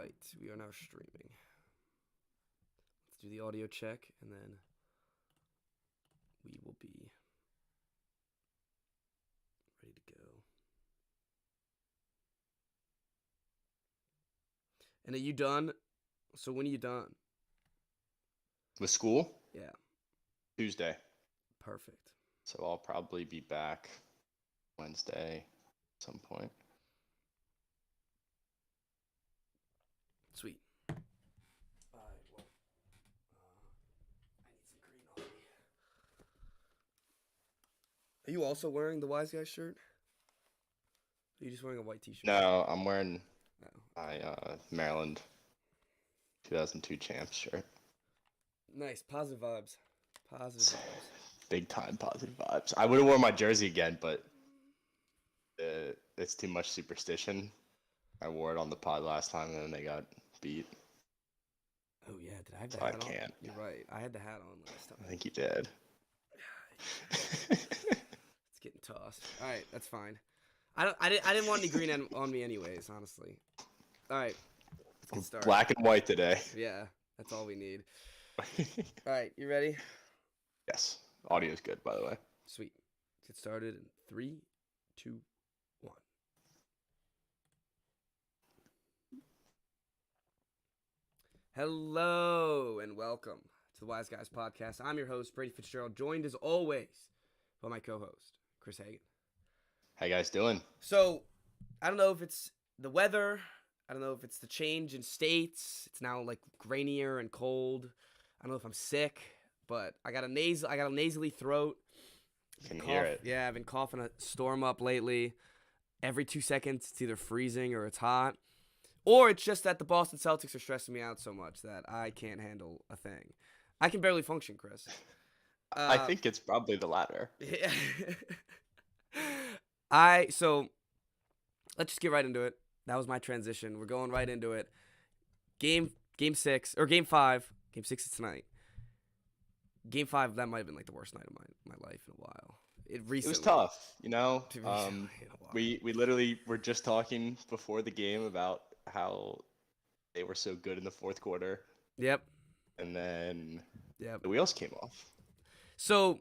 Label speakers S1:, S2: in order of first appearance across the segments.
S1: right, we are now streaming. Let's do the audio check, and then we will be ready to go. And are you done? So when are you done?
S2: With school?
S1: Yeah,
S2: Tuesday.
S1: perfect.
S2: So I'll probably be back Wednesday at some point.
S1: Sweet. All right, well, I need some green on me. Are you also wearing the Wise Guy shirt? Are you just wearing a white t-shirt?
S2: No, I'm wearing
S1: Oh.
S2: my Maryland 2002 champs shirt.
S1: Nice, positive vibes. Positive vibes.
S2: Big time positive vibes. I would have worn my jersey again, but it's too much superstition. I wore it on the pod last time, and then they got beat.
S1: Oh yeah, did I have the
S2: So I
S1: hat on?
S2: can't.
S1: You're right. I had the hat on last time.
S2: I think you did.
S1: It's getting tossed. All right, that's fine. I didn't want any green on me anyways, honestly. All right, let's get started.
S2: Black and white today.
S1: Yeah, that's all we need. All right, you ready?
S2: Yes. Audio's good, by the way.
S1: Sweet. Let's get started in 3, 2, 1. Hello and welcome to the Wise Guys podcast. I'm your host, Brady Fitzgerald, joined as always by my co-host, Chris Hagan.
S2: How you guys doing?
S1: So, I don't know if it's the weather. I don't know if it's the change in states. It's now like rainier and cold. I don't know if I'm sick, but I got a nasally throat.
S2: Can hear it.
S1: Yeah, I've been coughing a storm up lately. Every 2 seconds, it's either freezing or it's hot. Or it's just that the Boston Celtics are stressing me out so much that I can't handle a thing. I can barely function, Chris.
S2: I think it's probably the latter.
S1: Yeah. So let's just get right into it. That was my transition. We're going right into it. Game 6 or game 5. Game 6 is tonight. Game 5, that might have been like the worst night of my life in a while. It
S2: was tough, you know.
S1: We
S2: We literally were just talking before the game about how they were so good in the fourth quarter.
S1: Yep.
S2: And then
S1: Yep.
S2: the wheels came off.
S1: So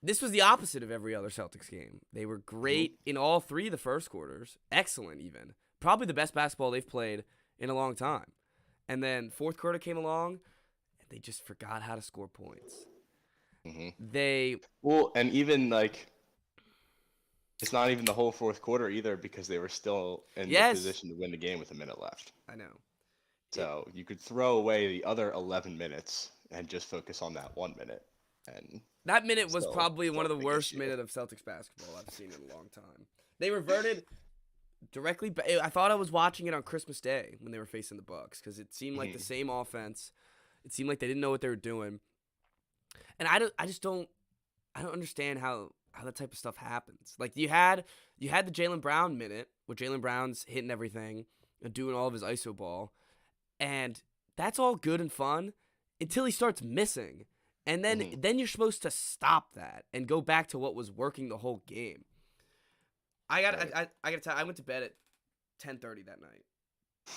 S1: this was the opposite of every other Celtics game. They were great in all 3 of the first quarters. Excellent even. Probably the best basketball they've played in a long time. And then fourth quarter came along and they just forgot how to score points.
S2: And even like it's not even the whole fourth quarter either because they were still in the position to win the game with a minute left.
S1: I know.
S2: So you could throw away the other 11 minutes and just focus on that 1 minute. And
S1: that minute was probably one of the worst minutes of Celtics basketball I've seen in a long time. They reverted directly. I thought I was watching it on Christmas Day when they were facing the Bucks because it seemed like the same offense. It seemed like they didn't know what they were doing. And I don't understand how that type of stuff happens. Like you had the Jaylen Brown minute where Jaylen Brown's hitting everything and doing all of his ISO ball, and that's all good and fun until he starts missing, and then you're supposed to stop that and go back to what was working the whole game. I gotta tell you, I went to bed at 10:30 that night.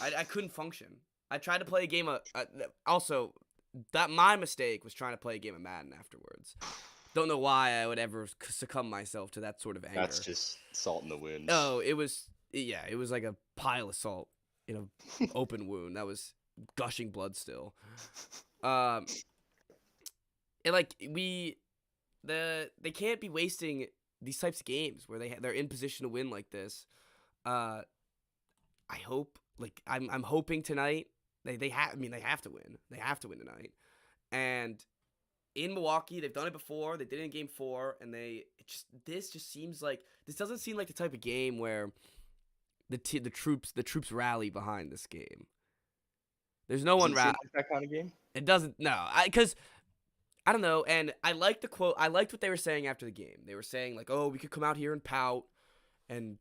S1: I couldn't function. I tried to play a game of also. That my mistake was trying to play a game of Madden afterwards. Don't know why I would ever succumb myself to that sort of anger.
S2: That's just salt in the wound.
S1: Oh, it was like a pile of salt in an open wound that was gushing blood still. And like they can't be wasting these types of games where they're in position to win like this. I hope I'm hoping tonight. They have to win. They have to win tonight. And in Milwaukee, they've done it before. They did it in Game 4, and this doesn't seem like the type of game where the troops rally behind this game. There's no one rally.
S2: Like that kind of game?
S1: It doesn't. No, because I don't know. And I liked the quote. I liked what they were saying after the game. They were saying like, "Oh, we could come out here and pout, and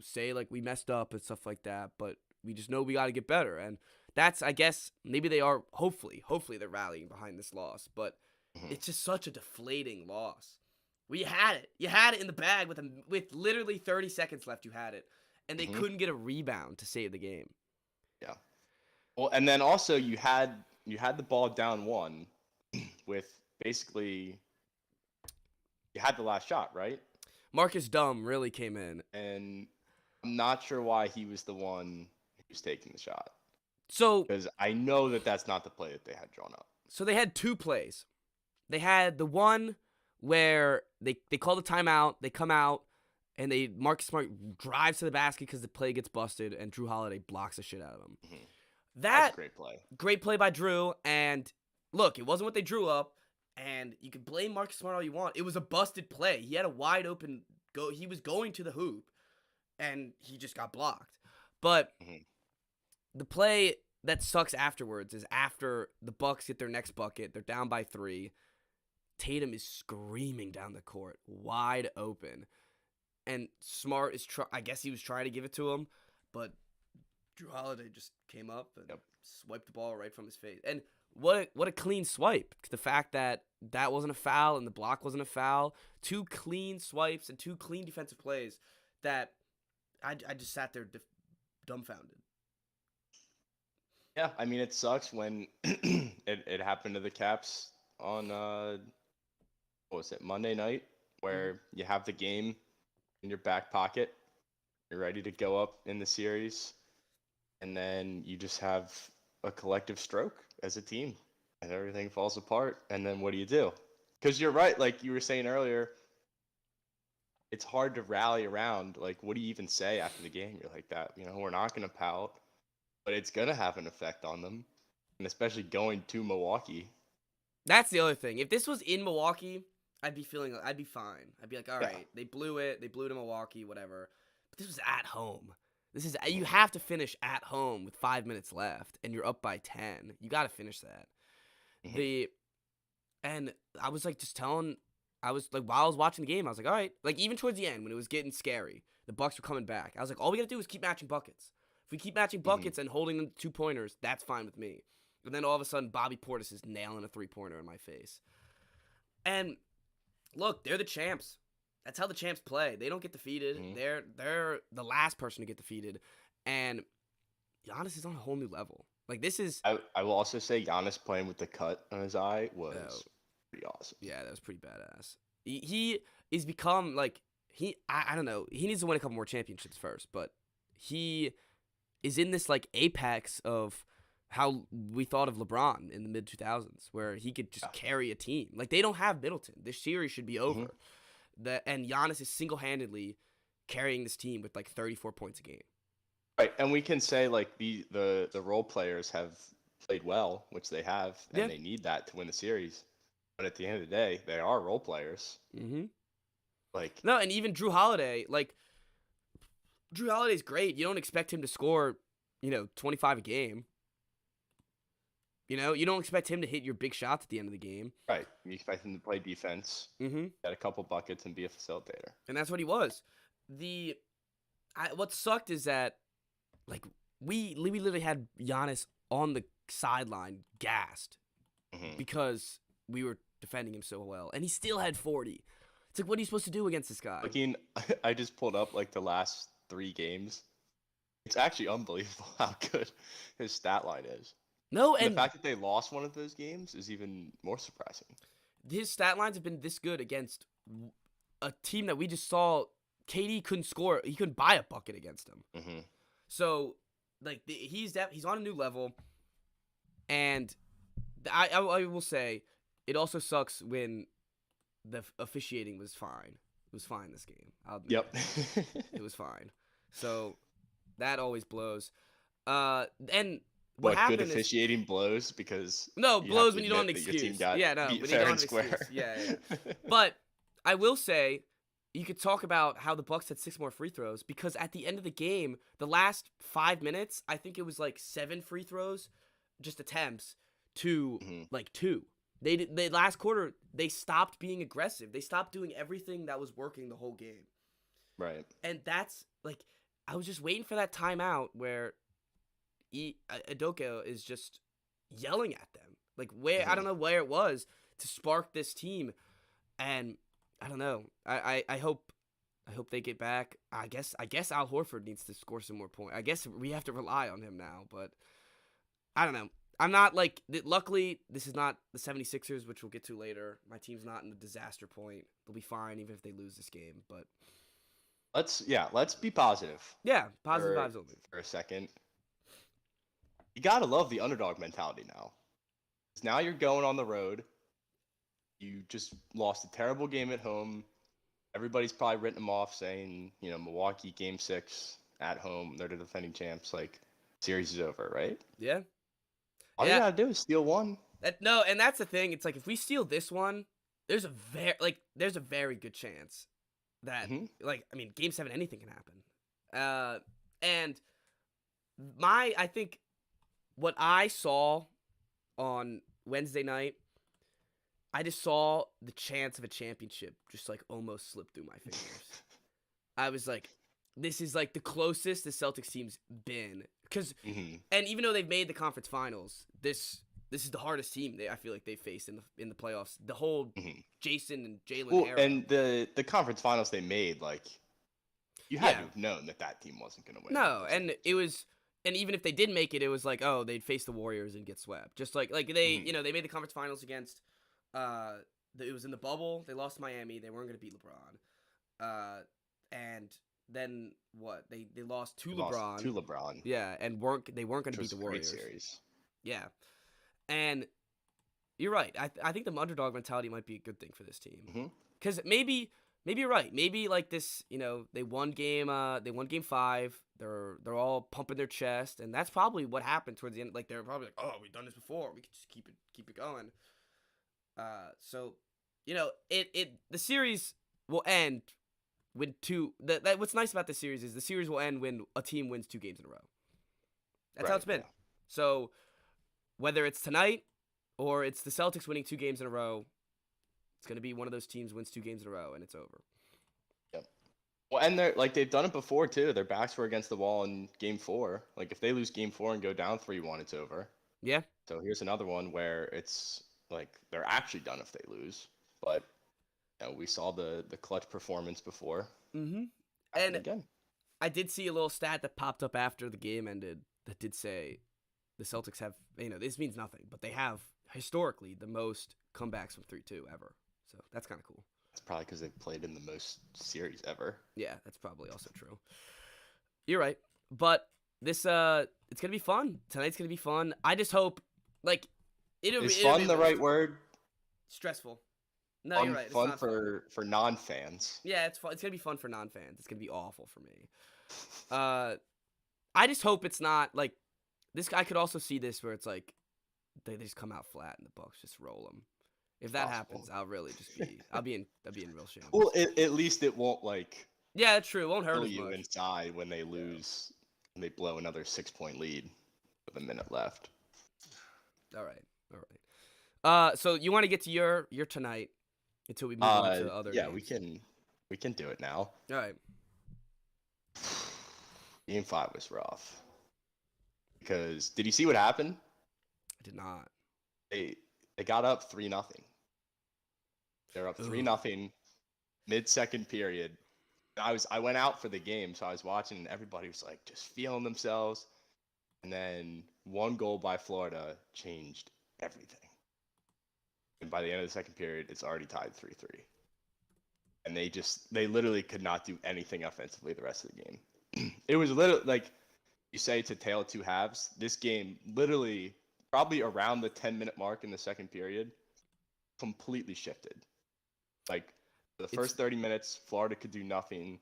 S1: say like we messed up and stuff like that, but we just know we got to get better." And that's, I guess, maybe they are, hopefully they're rallying behind this loss, but it's just such a deflating loss. You had it in the bag with literally 30 seconds left, you had it, and they couldn't get a rebound to save the game.
S2: Yeah. Well, and then also you had the ball down one with basically you had the last shot, right?
S1: Marcus Dumb really came in.
S2: And I'm not sure why he was the one who was taking the shot.
S1: So
S2: because I know that that's not the play that they had drawn up.
S1: So they had two plays. They had the one where they call the timeout, they come out, and Marcus Smart drives to the basket because the play gets busted, and Drew Holiday blocks the shit out of him.
S2: Mm-hmm.
S1: That's
S2: a great play.
S1: Great play by Drew, and look, it wasn't what they drew up, and you can blame Marcus Smart all you want. It was a busted play. He had a wide open go. He was going to the hoop, and he just got blocked. But the play that sucks afterwards is after the Bucks get their next bucket. They're down by 3. Tatum is screaming down the court, wide open. And Smart is I guess he was trying to give it to him, but Drew Holiday just came up and swiped the ball right from his face. And what a clean swipe. The fact that wasn't a foul and the block wasn't a foul. 2 clean swipes and 2 clean defensive plays that I just sat there dumbfounded.
S2: Yeah, I mean, it sucks when it happened to the Caps on, what was it, Monday night, where you have the game in your back pocket, you're ready to go up in the series, and then you just have a collective stroke as a team, and everything falls apart, and then what do you do? Because you're right, like you were saying earlier, it's hard to rally around. Like, what do you even say after the game? You're like that, we're not going to pout. But it's going to have an effect on them, and especially going to Milwaukee.
S1: That's the other thing. If this was in Milwaukee, I'd be fine. I'd be like, all right, they blew it. They blew to Milwaukee, whatever. But this was at home. You have to finish at home with 5 minutes left, and you're up by 10. You got to finish that. And I was like, while I was watching the game, I was like, all right. Like, even towards the end, when it was getting scary, the Bucks were coming back. I was like, all we got to do is keep matching buckets. If we keep matching buckets and holding them 2-pointers, that's fine with me. And then all of a sudden, Bobby Portis is nailing a 3-pointer in my face. And look, they're the champs. That's how the champs play. They don't get defeated. They're the last person to get defeated. And Giannis is on a whole new level. Like, this is...
S2: I will also say Giannis playing with the cut on his eye was pretty awesome.
S1: Yeah, that was pretty badass. He is become, like... I don't know. He needs to win a couple more championships first, but he is in this like apex of how we thought of LeBron in the mid-2000s, where he could just carry a team. Like, they don't have Middleton. This series should be over. And Giannis is single-handedly carrying this team with like 34 points a game.
S2: Right, and we can say like the role players have played well, which they have, and they need that to win the series. But at the end of the day, they are role players.
S1: No, and even Drew Holiday, like, Drew Holiday's great. You don't expect him to score, 25 a game. You don't expect him to hit your big shots at the end of the game.
S2: Right. You expect him to play defense, get a couple buckets, and be a facilitator.
S1: And that's what he was. What sucked is that, like, we literally had Giannis on the sideline gassed because we were defending him so well. And he still had 40. It's like, what are you supposed to do against this guy?
S2: I just pulled up, like, the last 3 games. It's actually unbelievable how good his stat line is.
S1: No,
S2: and the fact that they lost one of those games is even more surprising.
S1: His stat lines have been this good against a team that we just saw. KD couldn't score. He couldn't buy a bucket against him. So, like, he's on a new level. And I will say, it also sucks when the officiating was fine. It was fine this game.
S2: Yep.
S1: It was fine. So, that always blows. And
S2: what good officiating blows because
S1: blows when you don't have an excuse. When you don't have an excuse. Yeah. But I will say, you could talk about how the Bucks had 6 more free throws because at the end of the game, the last 5 minutes, I think it was like 7 free throws, just attempts, to like 2. They last quarter they stopped being aggressive. They stopped doing everything that was working the whole game.
S2: Right.
S1: And that's like, I was just waiting for that timeout where Udoka is just yelling at them, like where I don't know where it was to spark this team, and I don't know. I hope they get back. I guess Al Horford needs to score some more points. I guess we have to rely on him now, but I don't know. I'm not like luckily this is not the 76ers, which we'll get to later. My team's not in the disaster point. They'll be fine even if they lose this game, but
S2: Let's be positive
S1: yeah, positive
S2: for
S1: vibes only.
S2: for a second. You gotta love the underdog mentality now. 'Cause now you're going on the road. You just lost a terrible game at home. Everybody's probably written them off, saying, Milwaukee Game 6 at home, they're the defending champs. Like, series is over, right?
S1: Yeah.
S2: All you gotta do is steal one.
S1: And that's the thing. It's like if we steal this one, there's a very good chance that Game 7, anything can happen. And I think what I saw on Wednesday night, I just saw the chance of a championship just like almost slip through my fingers. I was like, this is like the closest the Celtics team's been. And even though they've made the conference finals, this is the hardest team I feel like they faced in the playoffs. The whole Jason and Jalen era.
S2: And the conference finals they made, like, you had to have known that team wasn't going to win.
S1: No, and it was, and even if they did make it, it was like, oh, they'd face the Warriors and get swept. Just like they, they made the conference finals against, it was in the bubble. They lost to Miami. They weren't going to beat LeBron. And then what? They lost to LeBron. Yeah, and they weren't going to beat the Warriors.
S2: Series.
S1: Yeah. And you're right. I think the underdog mentality might be a good thing for this team. Because maybe you're right. Maybe like this, they won game 5. They're all pumping their chest, and that's probably what happened towards the end. Like they're probably like, oh, we've done this before. We can just keep it going. So, the series will end when what's nice about this series is the series will end when a team wins 2 games in a row. That's how it's been. Yeah. So whether it's tonight or it's the Celtics winning 2 games in a row, it's going to be one of those teams wins 2 games in a row and it's over.
S2: Yep. Well, and they've done it before too. Their backs were against the wall in game 4. Like if they lose game 4 and go down 3-1, it's over.
S1: Yeah.
S2: So here's another one where it's like they're actually done if they lose. But we saw the clutch performance before.
S1: And again, I did see a little stat that popped up after the game ended that did say the Celtics have, this means nothing, but they have historically the most comebacks from 3-2 ever. So that's kind of cool.
S2: That's probably because they've played in the most series ever.
S1: Yeah, that's probably also true. You're right. But this, it's going to be fun. Tonight's going to be fun. I just hope, like,
S2: is fun the right word?
S1: Stressful. No, you're right. It's
S2: fun for non-fans.
S1: Yeah, it's fun. It's gonna be fun for non-fans. It's gonna be awful for me. I just hope it's not like this. I could also see this where it's like they just come out flat and the Bucks just roll them. If that happens, I'll really just be. I'll be in real shame.
S2: Well, at least it won't like.
S1: Yeah, that's true. It won't hurt
S2: you inside when they lose. And they blow another 6-point lead with a minute left.
S1: All right. So you want to get to your tonight. Until we move on to other games.
S2: we can do it now.
S1: All right.
S2: Game 5 was rough. Because did you see what happened?
S1: I did not.
S2: They got up 3-0. They're up 3-0 mid-second period. I went out for the game, so I was watching and everybody was like just feeling themselves. And then one goal by Florida changed everything. And by the end of the second period, it's already tied 3-3. And they literally could not do anything offensively the rest of the game. It was literally like you say, it's a tale of 2 halves. This game literally probably around the 10-minute mark in the second period completely shifted. Like the first 30 minutes, Florida could do nothing.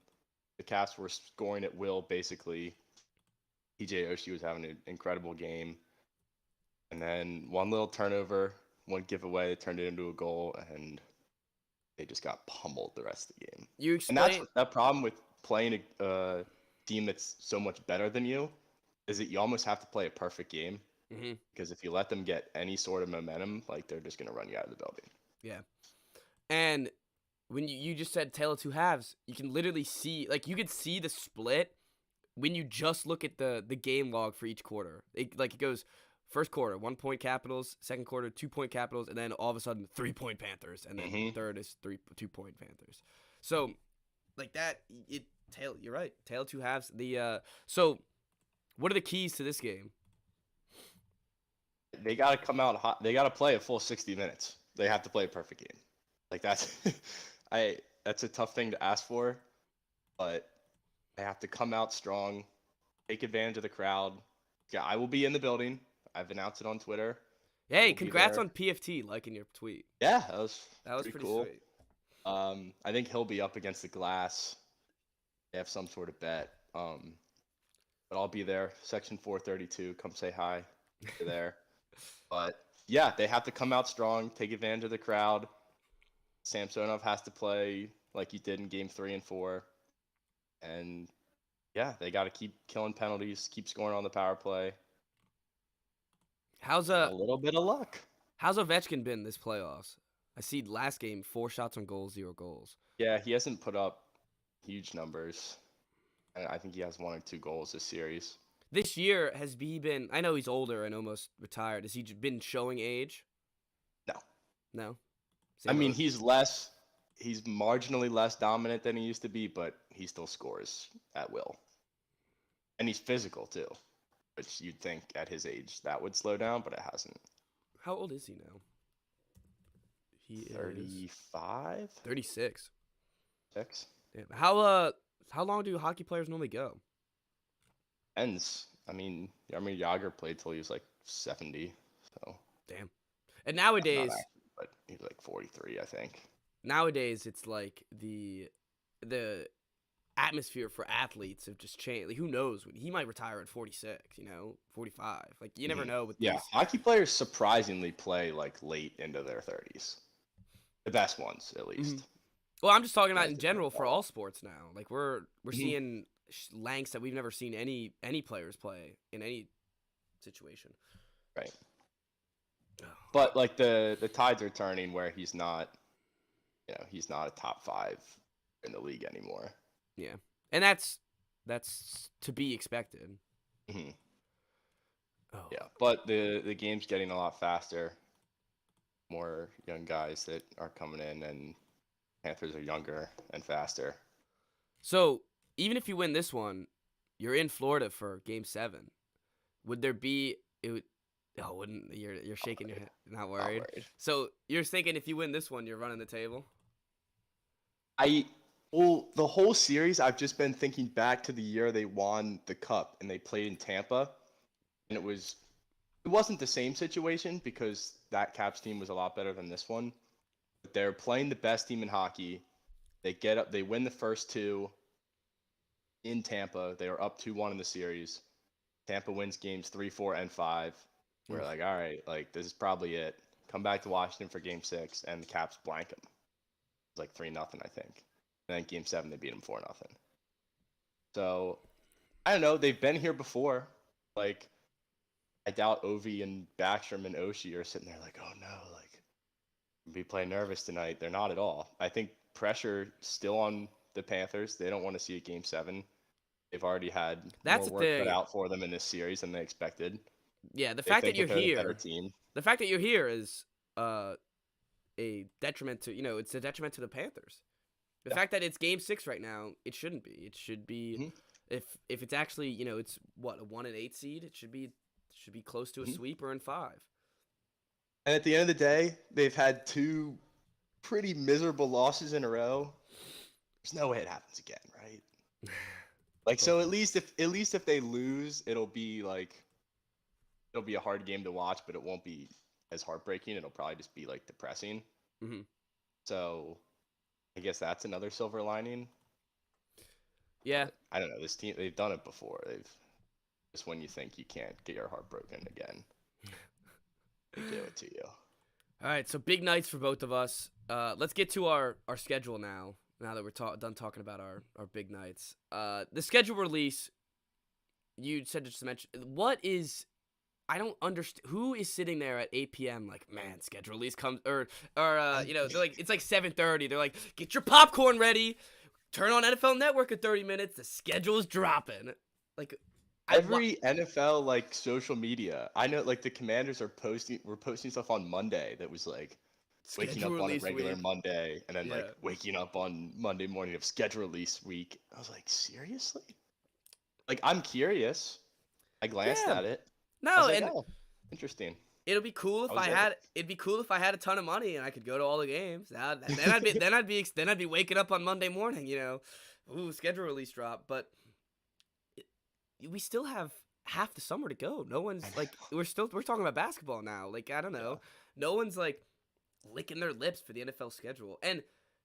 S2: The Cavs were scoring at will basically. TJ Oshie was having an incredible game. And then one little turnover, one giveaway turned it into a goal, and they just got pummeled the rest of the game. And that's that problem with playing a team that's so much better than you, is that you almost have to play a perfect game. Because if you let them get any sort of momentum, like they're just going to run you out of the building.
S1: Yeah. And when you just said tale of 2 halves, you can literally see, like you could see the split when you just look at the game log for each quarter. It goes first quarter, 1-point Capitals, second quarter, 2-point Capitals, and then all of a sudden 3-point Panthers, and then third is 2-point Panthers. So like that, you're right. Tale of 2 halves. So what are the keys to this game?
S2: they got to come out hot. They got to play a full 60 minutes. They have to play a perfect game. Like that's that's a tough thing to ask for, but they have to come out strong, take advantage of the crowd. Yeah, I will be in the building. I've announced it on Twitter.
S1: Hey,
S2: We'll be
S1: congrats
S2: there.
S1: on PFT liking your tweet.
S2: Yeah,
S1: That was
S2: pretty
S1: pretty
S2: cool.
S1: sweet.
S2: I think he'll be up against the glass. They have some sort of bet. But I'll be there. Section 432. Come say hi. You're there. But yeah, they have to come out strong, take advantage of the crowd. Samsonov has to play like he did in game 3 and 4. And yeah, they got to keep killing penalties, keep scoring on the power play.
S1: How's
S2: A little bit of luck.
S1: how's Ovechkin been this playoffs? I see last game 4 shots on goal, 0 goals.
S2: Yeah, he hasn't put up huge numbers. And I think he has 1 or 2 goals this series.
S1: This year has he been? I know he's older and almost retired. Has he been showing age?
S2: No.
S1: No.
S2: I mean,
S1: boat?
S2: he's marginally less dominant than he used to be, but he still scores at will. And he's physical too, which you'd think at his age that would slow down, but it hasn't.
S1: How old is he now? He
S2: 35?
S1: is 36.
S2: 6?
S1: Damn. How long do hockey players normally go?
S2: Ends. I mean, Jaromir Jagr played till he was like 70, so.
S1: Damn. And
S2: Not
S1: nowadays,
S2: actually, but he's like 43, I think.
S1: nowadays it's like the atmosphere for athletes have just changed. Like, who knows? He might retire at 46, 45. Like, you never know with
S2: Yeah,
S1: these.
S2: hockey players surprisingly play like late into their 30s. The best ones, at least.
S1: Well, I'm just talking about
S2: That's
S1: in
S2: the
S1: general
S2: thing.
S1: for all sports now. Like, we're
S2: Mhm.
S1: seeing lengths that we've never seen any players play in any situation.
S2: Right.
S1: Oh.
S2: But like the tides are turning where he's not, he's not a top 5 in the league anymore.
S1: Yeah, and that's to be expected.
S2: Mhm.
S1: Oh.
S2: Yeah, but the game's getting a lot faster. More young guys that are coming in, and Panthers are younger and faster.
S1: So even if you win this one, you're in Florida for Game 7. Would there be? It would. Oh, wouldn't you're shaking your head? Not
S2: Not
S1: worried.
S2: worried.
S1: So you're thinking if you win this one, you're running the table.
S2: Well, the whole series, I've just been thinking back to the year they won the cup and they played in Tampa, and it wasn't the same situation because that Caps team was a lot better than this one. But they're playing the best team in hockey. They get up, they win the first 2 in Tampa. They were up 2-1 in the series. Tampa wins games 3, 4, and 5. We're
S1: Oof.
S2: like, all right, like this is probably it. Come back to Washington for game 6, and the Caps blank them. It's like 3-0, I think. And then game 7, they beat them 4-0. So I don't know. They've been here before. Like, I doubt Ovi and Backstrom and Oshie are sitting there like, oh no, like, be playing nervous tonight. They're not at all. I think pressure still on the Panthers. They don't want to see a game 7. They've already had
S1: That's
S2: more
S1: the
S2: work cut
S1: thing.
S2: out for them in this series than they expected.
S1: Yeah, the
S2: They
S1: fact
S2: think
S1: that you're
S2: they're the better
S1: here,
S2: team.
S1: the fact that you're here is a detriment to it's a detriment to the Panthers. The
S2: Yeah.
S1: fact that it's Game 6 right now, it shouldn't be. It should be
S2: Mhm.
S1: if it's actually it's what a 1 and 8 seed. It should be close to a
S2: Mhm.
S1: sweep or in 5.
S2: And at the end of the day, they've had 2 pretty miserable losses in a row. There's no way it happens again, right? Like, so at least if they lose, it'll be a hard game to watch, but it won't be as heartbreaking. It'll probably just be like depressing.
S1: Mhm.
S2: So I guess that's another silver lining.
S1: Yeah.
S2: But I don't know. This team, they've done it before. Just when you think you can't get your heart broken again, they do it to you.
S1: All right, so big nights for both of us. Let's get to our schedule now. Now that we're done talking about our big nights, the schedule release. You said just to mention what is. I don't understand who is sitting there at 8 p.m. like, man, schedule release comes or they're like it's like 7:30. They're like, get your popcorn ready, turn on NFL Network in 30 minutes. The schedule is dropping. Like
S2: Every NFL like social media, I know like the Commanders were posting stuff on Monday that was like waking up
S1: schedule
S2: on a
S1: release
S2: regular
S1: week.
S2: Monday and then
S1: Yeah.
S2: like waking up on Monday morning of schedule release week. I was like, seriously? Like, I'm curious. I glanced
S1: Yeah.
S2: at it. I
S1: No,
S2: was like,
S1: and
S2: oh, interesting.
S1: It'd be cool if
S2: I was
S1: I
S2: there.
S1: had. It'd be cool if I had a ton of money and I could go to all the games. Then I'd be waking up on Monday morning. Ooh, schedule release drop. But we still have half the summer to go. No one's like we're talking about basketball now. Like I don't know. No one's like licking their lips for the NFL schedule. And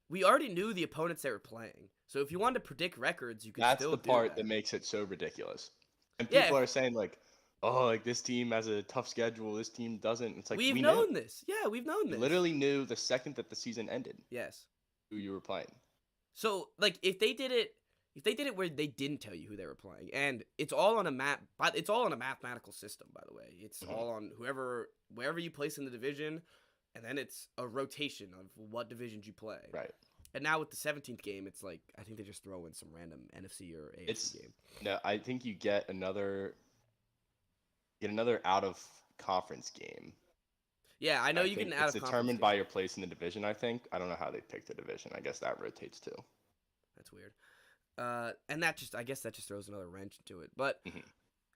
S1: we already knew the opponents they were playing. So if you wanted to predict records, you could
S2: That's
S1: still
S2: the
S1: do
S2: part
S1: that.
S2: that makes it so ridiculous. And
S1: Yeah.
S2: people are saying like, oh, like this team has a tough schedule, this team doesn't. It's like
S1: We've
S2: we
S1: known
S2: knew.
S1: this. Yeah, we've known
S2: We
S1: this.
S2: literally knew the second that the season ended
S1: Yes.
S2: who you were playing.
S1: So if they did it where they didn't tell you who they were playing, and it's all on a map, but it's all on a mathematical system, by the way. It's all on wherever you place in the division, and then it's a rotation of what divisions you play.
S2: Right.
S1: And now with the 17th game, it's like I think they just throw in some random NFC or AFC game.
S2: No, I think you get another out of conference game.
S1: Yeah, I know you
S2: think
S1: get an out
S2: it's
S1: of
S2: determined by your place in the division. I think. I don't know how they pick the division. I guess that rotates too.
S1: That's weird. And I guess that just throws another wrench into it. But
S2: Mhm.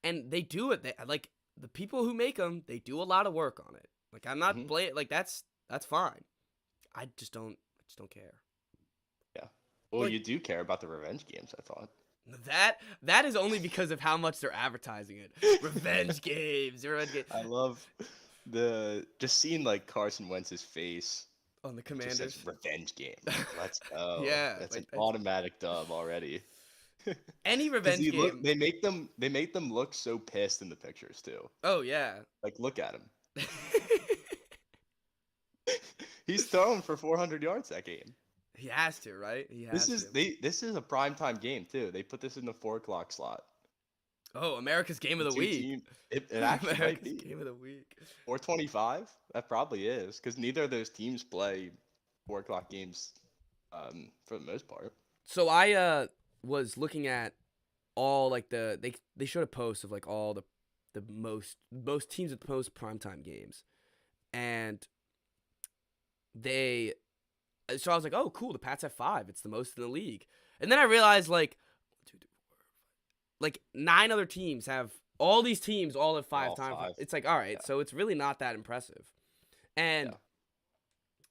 S1: and they do it. They like the people who make them. They do a lot of work on it. Like I'm not like that's fine. I just don't care.
S2: Yeah. Well,
S1: Like-
S2: you do care about the revenge games. I thought.
S1: That is only because of how much they're advertising it. Revenge games.
S2: I love just seeing like Carson Wentz's face.
S1: On the
S2: Just
S1: Commanders.
S2: says revenge game. Let's go.
S1: Yeah,
S2: That's
S1: like,
S2: an automatic dub already.
S1: Any
S2: 'Cause
S1: revenge game.
S2: they make them look so pissed in the pictures too.
S1: Oh yeah.
S2: Like look at him. He's thrown for 400 yards that game.
S1: He has to, right? He has to.
S2: This is a primetime game too. They put this in the 4 o'clock slot.
S1: Oh, America's game of the
S2: Two
S1: week.
S2: it actually might
S1: America's
S2: be
S1: game of the week.
S2: 4:25. That probably is because neither of those teams play 4 o'clock games, for the most part.
S1: So I was looking at all like they showed a post of like all the most teams with the most primetime games, and so I was like, oh cool, the Pats have 5. It's the most in the league, and then I realized like 9 other teams have all these teams all at 5
S2: All
S1: times.
S2: 5.
S1: It's like all right,
S2: Yeah.
S1: so it's really not that impressive, and
S2: Yeah.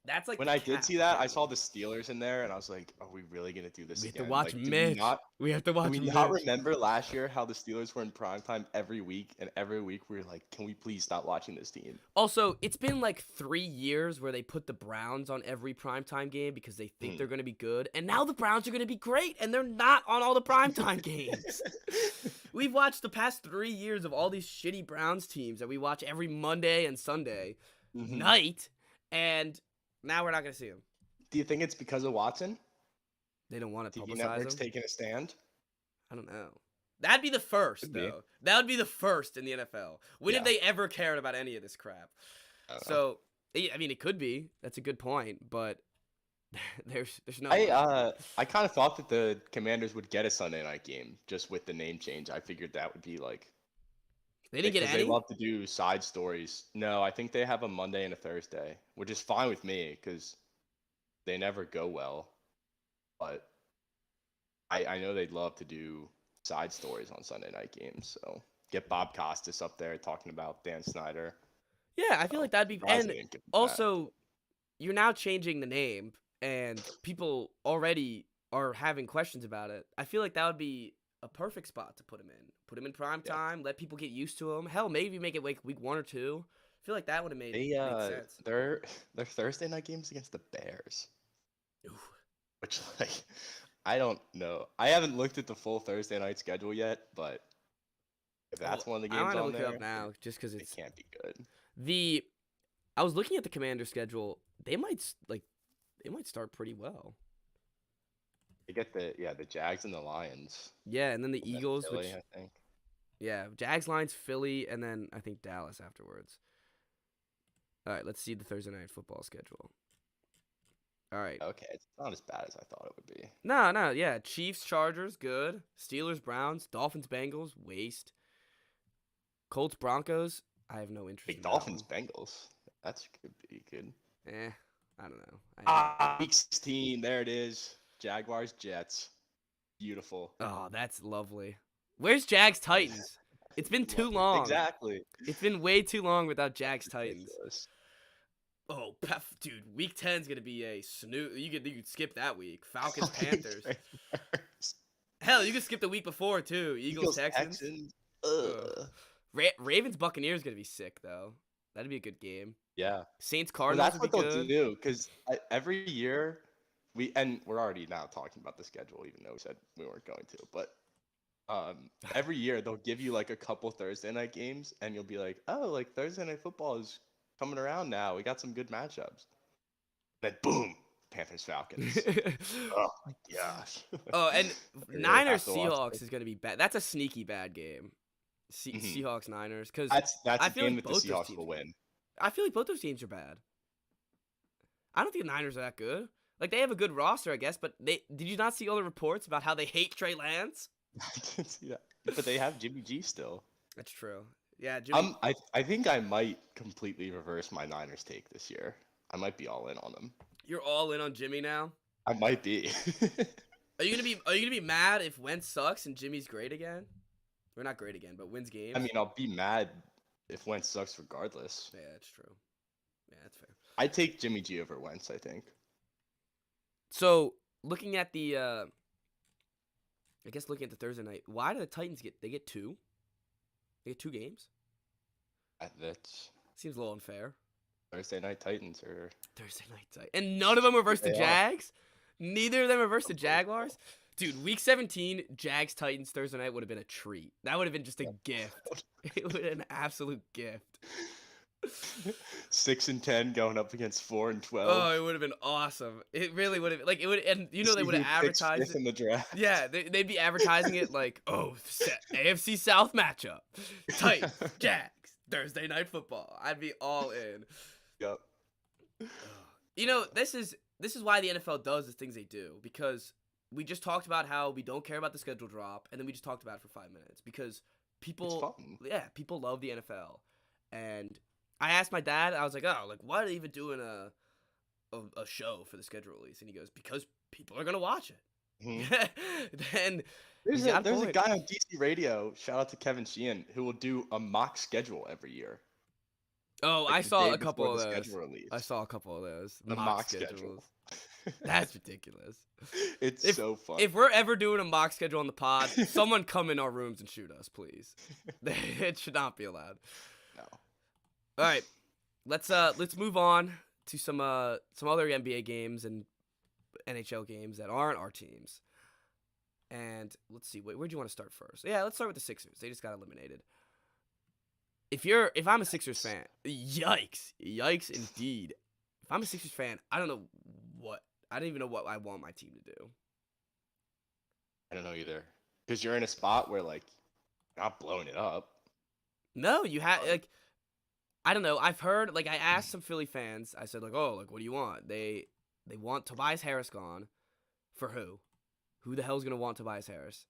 S1: that's like
S2: When
S1: the
S2: I did
S1: cap
S2: see that, I
S1: apparently.
S2: saw the Steelers in there, and I was like, "Are we really gonna do this
S1: We have
S2: again?"
S1: to watch
S2: Like,
S1: Mitch. We have to watch
S2: do we
S1: Mitch.
S2: not remember last year how the Steelers were in primetime every week, and every week we were like, "Can we please stop watching this team?"
S1: Also, it's been like 3 years where they put the Browns on every primetime game because they think they're going to be good. And now the Browns are going to be great, and they're not on all the primetime games. We've watched the past 3 years of all these shitty Browns teams that we watch every Monday and Sunday night, and now we're not going to see them.
S2: Do you think it's because of Watson?
S1: They don't want to
S2: TV
S1: publicize
S2: Network's
S1: them.
S2: taking a stand.
S1: I don't know. That'd be the first,
S2: Could be.
S1: though. That would be the first in the NFL. When have
S2: Yeah.
S1: they ever cared about any of this crap?
S2: I don't know.
S1: So, I mean, it could be. That's a good point, but there's no.
S2: I kind of thought that the Commanders would get a Sunday night game just with the name change. I figured that would be like
S1: They didn't get
S2: because
S1: any.
S2: they love to do side stories. No, I think they have a Monday and a Thursday, which is fine with me because they never go well. But I know they'd love to do side stories on Sunday night games. So get Bob Costas up there talking about Dan Snyder.
S1: Yeah, I feel like that'd be.
S2: Surprised
S1: And
S2: they didn't give him that.
S1: also, you're now changing the name, and people already are having questions about it. I feel like that would be a perfect spot to put him in. Put him in prime time. Let people get used to him. Hell, maybe make it like week 1 or 2. I feel like that would have made
S2: They
S1: make sense.
S2: their Thursday night games against the Bears,
S1: Ooh.
S2: which like I don't know. I haven't looked at the full Thursday night schedule yet, but if that's one of the
S1: I
S2: games
S1: want to
S2: on
S1: look
S2: there,
S1: it up now, just because
S2: it
S1: it's
S2: can't be good.
S1: I was looking at the Commander schedule. They might start pretty well.
S2: They get the Jags and the Lions.
S1: Yeah, and then the
S2: and then
S1: Eagles,
S2: Philly,
S1: which
S2: I think.
S1: yeah, Jags, Lions, Philly, and then I think Dallas afterwards. All right, let's see the Thursday night football schedule. All right.
S2: Okay, it's not as bad as I thought it would be.
S1: No, yeah. Chiefs, Chargers, good. Steelers, Browns, Dolphins, Bengals, waste. Colts, Broncos, I have no interest
S2: Big
S1: in that
S2: Dolphins,
S1: one.
S2: Bengals. That could be good.
S1: I don't know.
S2: Week 16, there it is. Jaguars, Jets. Beautiful.
S1: Oh, that's lovely. Where's Jags, Titans? It's been too long.
S2: Exactly.
S1: It's been way too long without Jags Titans.
S2: Ridiculous.
S1: Oh, dude, week 10 is gonna be a snooze. You could skip that week. Falcons Panthers. Hell, you could skip the week before too. Eagles Texans. Ravens Buccaneers gonna be sick though. That'd be a good game.
S2: Yeah.
S1: Saints
S2: Well,
S1: Cardinals
S2: that's
S1: would
S2: what
S1: be
S2: they'll
S1: good.
S2: do because every year we're already now talking about the schedule, even though we said we weren't going to. But every year they'll give you like a couple Thursday night games, and you'll be like, oh, like Thursday night football is coming around now. We got some good matchups. Then boom, Panthers Falcons. Oh my gosh.
S1: Oh, and
S2: really
S1: Niners
S2: have to watch
S1: Seahawks
S2: this.
S1: is gonna be bad. That's a sneaky bad game. Seahawks Niners, because
S2: That's
S1: I
S2: a
S1: feel
S2: game
S1: like
S2: that the
S1: both those
S2: Seahawks
S1: teams
S2: will win.
S1: I feel like both those teams are bad. I don't think the Niners are that good. Like, they have a good roster, I guess, but did you not see all the reports about how they hate Trey Lance?
S2: I can see that, but they have Jimmy G still.
S1: That's true. Yeah, Jimmy.
S2: I think I might completely reverse my Niners take this year. I might be all in on them.
S1: You're all in on Jimmy now.
S2: I might be.
S1: Are you gonna be mad if Wentz sucks and Jimmy's great again? Or not great again, but wins games.
S2: I mean, I'll be mad if Wentz sucks regardless.
S1: Yeah, that's true. Yeah, that's fair.
S2: I take Jimmy G over Wentz, I think.
S1: So looking at the, I guess looking at the Thursday night, why do the Titans get two? They get 2 games.
S2: That's
S1: Seems a little unfair.
S2: Thursday night Titans or
S1: Thursday night Titans, and none of them are versus the
S2: They are.
S1: Jags. Neither of them are versus the Jaguars. Dude, week 17, Jags Titans Thursday night would have been a treat. That would have been just a gift. It would have been an absolute gift.
S2: 6-10 going up against 4-12.
S1: Oh, it would have been awesome. It really would have. Like, it would, and you know they would have advertised
S2: in
S1: it.
S2: the draft.
S1: Yeah, they'd be advertising it like, oh, AFC South matchup, Titans, Jags, Thursday night football. I'd be all in.
S2: Yep.
S1: You know, this is why the NFL does the things they do, because we just talked about how we don't care about the schedule drop, and then we just talked about it for 5 minutes because people, people love the NFL. And I asked my dad, I was like, oh, like, why are they even doing a show for the schedule release? And he goes, because people are gonna watch it.
S2: Mhm.
S1: Then
S2: There's
S1: he's got
S2: a
S1: point.
S2: guy on DC Radio, shout out to Kevin Sheehan, who will do a mock schedule every year.
S1: Oh,
S2: Like
S1: I
S2: the
S1: saw
S2: day
S1: a couple
S2: before
S1: of
S2: the
S1: those.
S2: schedule release.
S1: I saw a couple of those.
S2: The mock schedule.
S1: That's ridiculous.
S2: It's so fun.
S1: If we're ever doing a mock schedule on the pod, someone come in our rooms and shoot us, please. It should not be allowed.
S2: No.
S1: All right, let's move on to some other NBA games and NHL games that aren't our teams. And let's see, where do you want to start first? Yeah, let's start with the Sixers. They just got eliminated. If I'm a Sixers fan, yikes indeed. If I'm a Sixers fan, I don't even know what I want my team to do.
S2: I don't know either. Because you're in a spot where, like, you're not blowing it up.
S1: No, you have, like, I don't know. I've heard, like, I asked some Philly fans. I said, like, oh, like, what do you want? They want Tobias Harris gone. For who? Who the hell's gonna want Tobias Harris?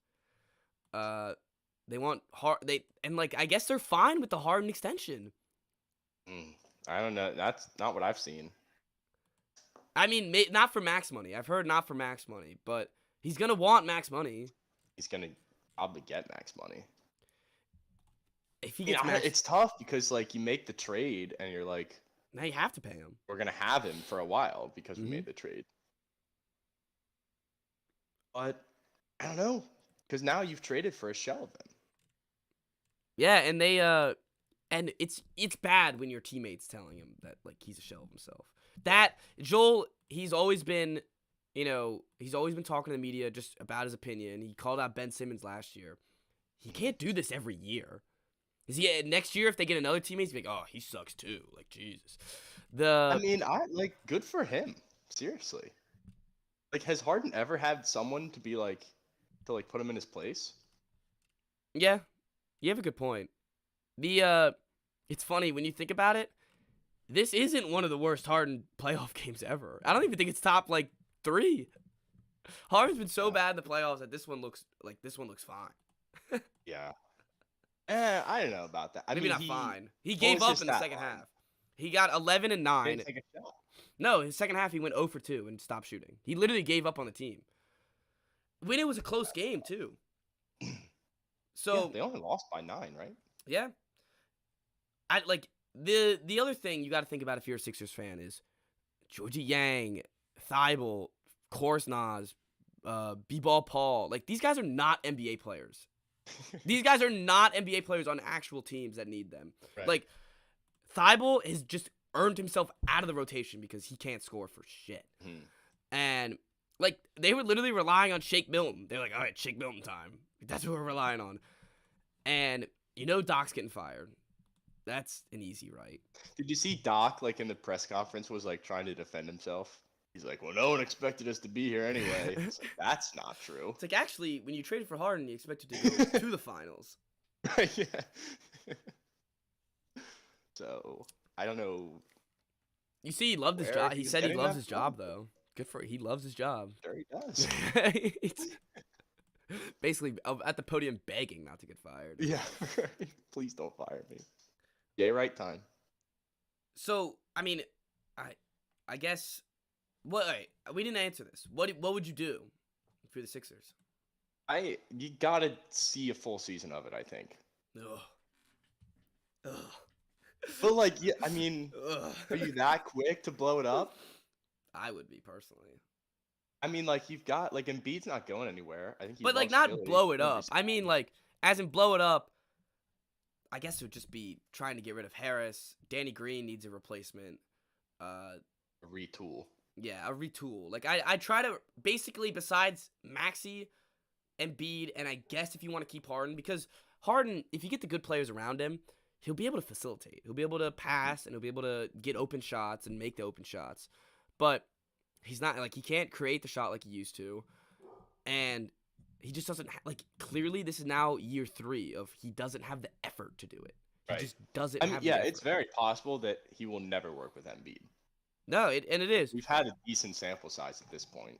S1: They want I guess they're fine with the Harden extension.
S2: I don't know. That's not what I've seen.
S1: I mean, not for max money. I've heard not for max money, but he's gonna want max money.
S2: He's gonna probably get max money.
S1: If he gets max,
S2: it's tough because, like, you make the trade and you're like,
S1: now you have to pay him.
S2: we're gonna have him for a while because we made the trade. But I don't know, because now you've traded for a shell of him.
S1: Yeah, and they and it's bad when your teammates telling him that, like, he's a shell of himself. That Joel, he's always been talking to the media just about his opinion. He called out Ben Simmons last year. He can't do this every year. Next year if they get another teammate, he's like, oh, he sucks too. Like, Jesus.
S2: I mean, good for him. Seriously. Like, has Harden ever had someone to be like, to like put him in his place?
S1: Yeah, you have a good point. It's funny when you think about it. This isn't one of the worst Harden playoff games ever. I don't even think it's top, like, 3. Harden's been so bad in the playoffs that this one looks fine.
S2: Yeah. I don't know about that.
S1: Maybe not fine. He gave up in the second half. He got 11 and 9.
S2: Didn't take a shot.
S1: No, his second half he went 0 for 2 and stopped shooting. He literally gave up on the team. When it was a close game too. So
S2: they only lost by 9, right?
S1: yeah, I like the other thing you got to think about if you're a Sixers fan is Georgie Yang, Thibault, Korsnaz, B-Ball Paul. Like these guys are not NBA players. These guys are not NBA players on actual teams that need them.
S2: Right.
S1: Like Thibault has just earned himself out of the rotation because he can't score for shit. And like they were literally relying on Shake Milton. They're like, all right, Shake Milton time. That's what we're relying on. And Doc's getting fired. That's an easy right.
S2: Did you see Doc like in the press conference was like trying to defend himself? He's like, well, no one expected us to be here anyway. It's like, that's not true.
S1: It's like actually when you traded for Harden, you expected to go to the finals.
S2: Yeah. So I don't know.
S1: You see, he loved his
S2: Where
S1: job.
S2: he
S1: He
S2: was
S1: said he
S2: getting
S1: loves
S2: that
S1: his
S2: from?
S1: job though. Good for he loves his job.
S2: Sure he does.
S1: It's basically at the podium begging not to get fired.
S2: Yeah. Please don't fire me. Jay right time.
S1: So I mean, I guess what we didn't answer this. What would you do if you're the Sixers?
S2: You gotta see a full season of it, I think.
S1: Ugh.
S2: But like, yeah, I mean,
S1: Ugh.
S2: are you that quick to blow it up?
S1: I would be personally.
S2: I mean, like you've got like Embiid's not going anywhere. I think he
S1: But like
S2: loves
S1: not
S2: Philly.
S1: blow it
S2: He'll
S1: up. I mean like as in blow it up. I guess it would just be trying to get rid of Harris. Danny Green needs a replacement.
S2: retool.
S1: Yeah, a retool. Like I try to basically besides Maxey, Embiid, and I guess if you want to keep Harden, because Harden, if you get the good players around him, he'll be able to facilitate. He'll be able to pass and he'll be able to get open shots and make the open shots. But he's not like he can't create the shot like he used to. And he just doesn't like clearly this is now year 3 of he doesn't have the effort to do it. He
S2: Right.
S1: just doesn't
S2: I mean,
S1: have
S2: yeah,
S1: the effort.
S2: it's very possible that he will never work with Embiid.
S1: No, it is.
S2: We've had a decent sample size at this point.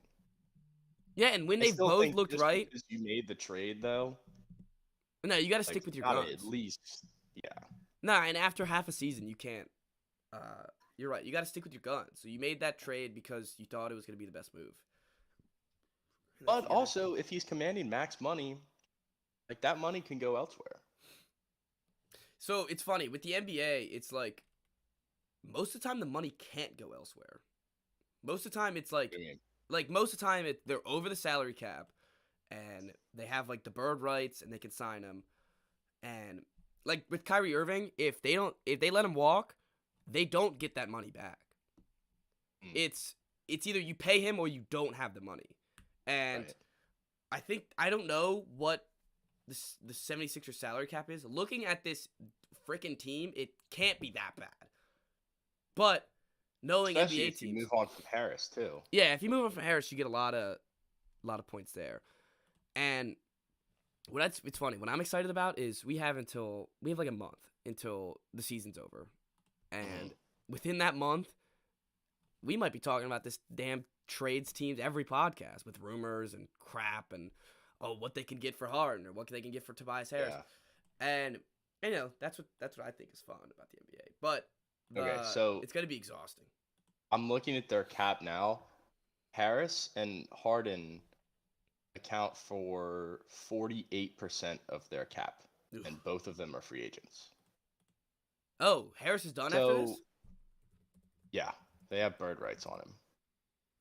S1: Yeah, and when
S2: I
S1: they
S2: still
S1: both
S2: think
S1: looked
S2: just
S1: right.
S2: because you made the trade though.
S1: No, you got to
S2: Like,
S1: stick with your
S2: gotta
S1: guns.
S2: at least, yeah.
S1: Nah, and after half a season, you can't. You're right. You got to stick with your guns. So you made that trade because you thought it was going to be the best move.
S2: But also, if he's commanding max money, like that money can go elsewhere.
S1: So it's funny with the NBA. It's like most of the time the money can't go elsewhere. Most of the time it's like most of the time they're over the salary cap, and they have like the bird rights and they can sign him. And like with Kyrie Irving, if they let him walk, they don't get that money back. It's either you pay him or you don't have the money. And
S2: Right.
S1: I don't know what the 76ers salary cap is. Looking at this freaking team, it can't be that bad. But knowing
S2: Especially
S1: NBA
S2: if you
S1: teams,
S2: move on from Harris too.
S1: yeah, if you move on from Harris, you get a lot of points there. And it's funny. What I'm excited about is we have like a month until the season's over. And within that month, we might be talking about this damn trades teams every podcast with rumors and crap and what they can get for Harden or what they can get for Tobias Harris.
S2: Yeah.
S1: And that's what I think is fun about the NBA. But
S2: Okay, so
S1: it's going to be exhausting.
S2: I'm looking at their cap now. Harris and Harden account for 48% of their cap,
S1: Ugh.
S2: and both of them are free agents.
S1: Oh, Harris is done after this?
S2: Yeah, they have bird rights on him.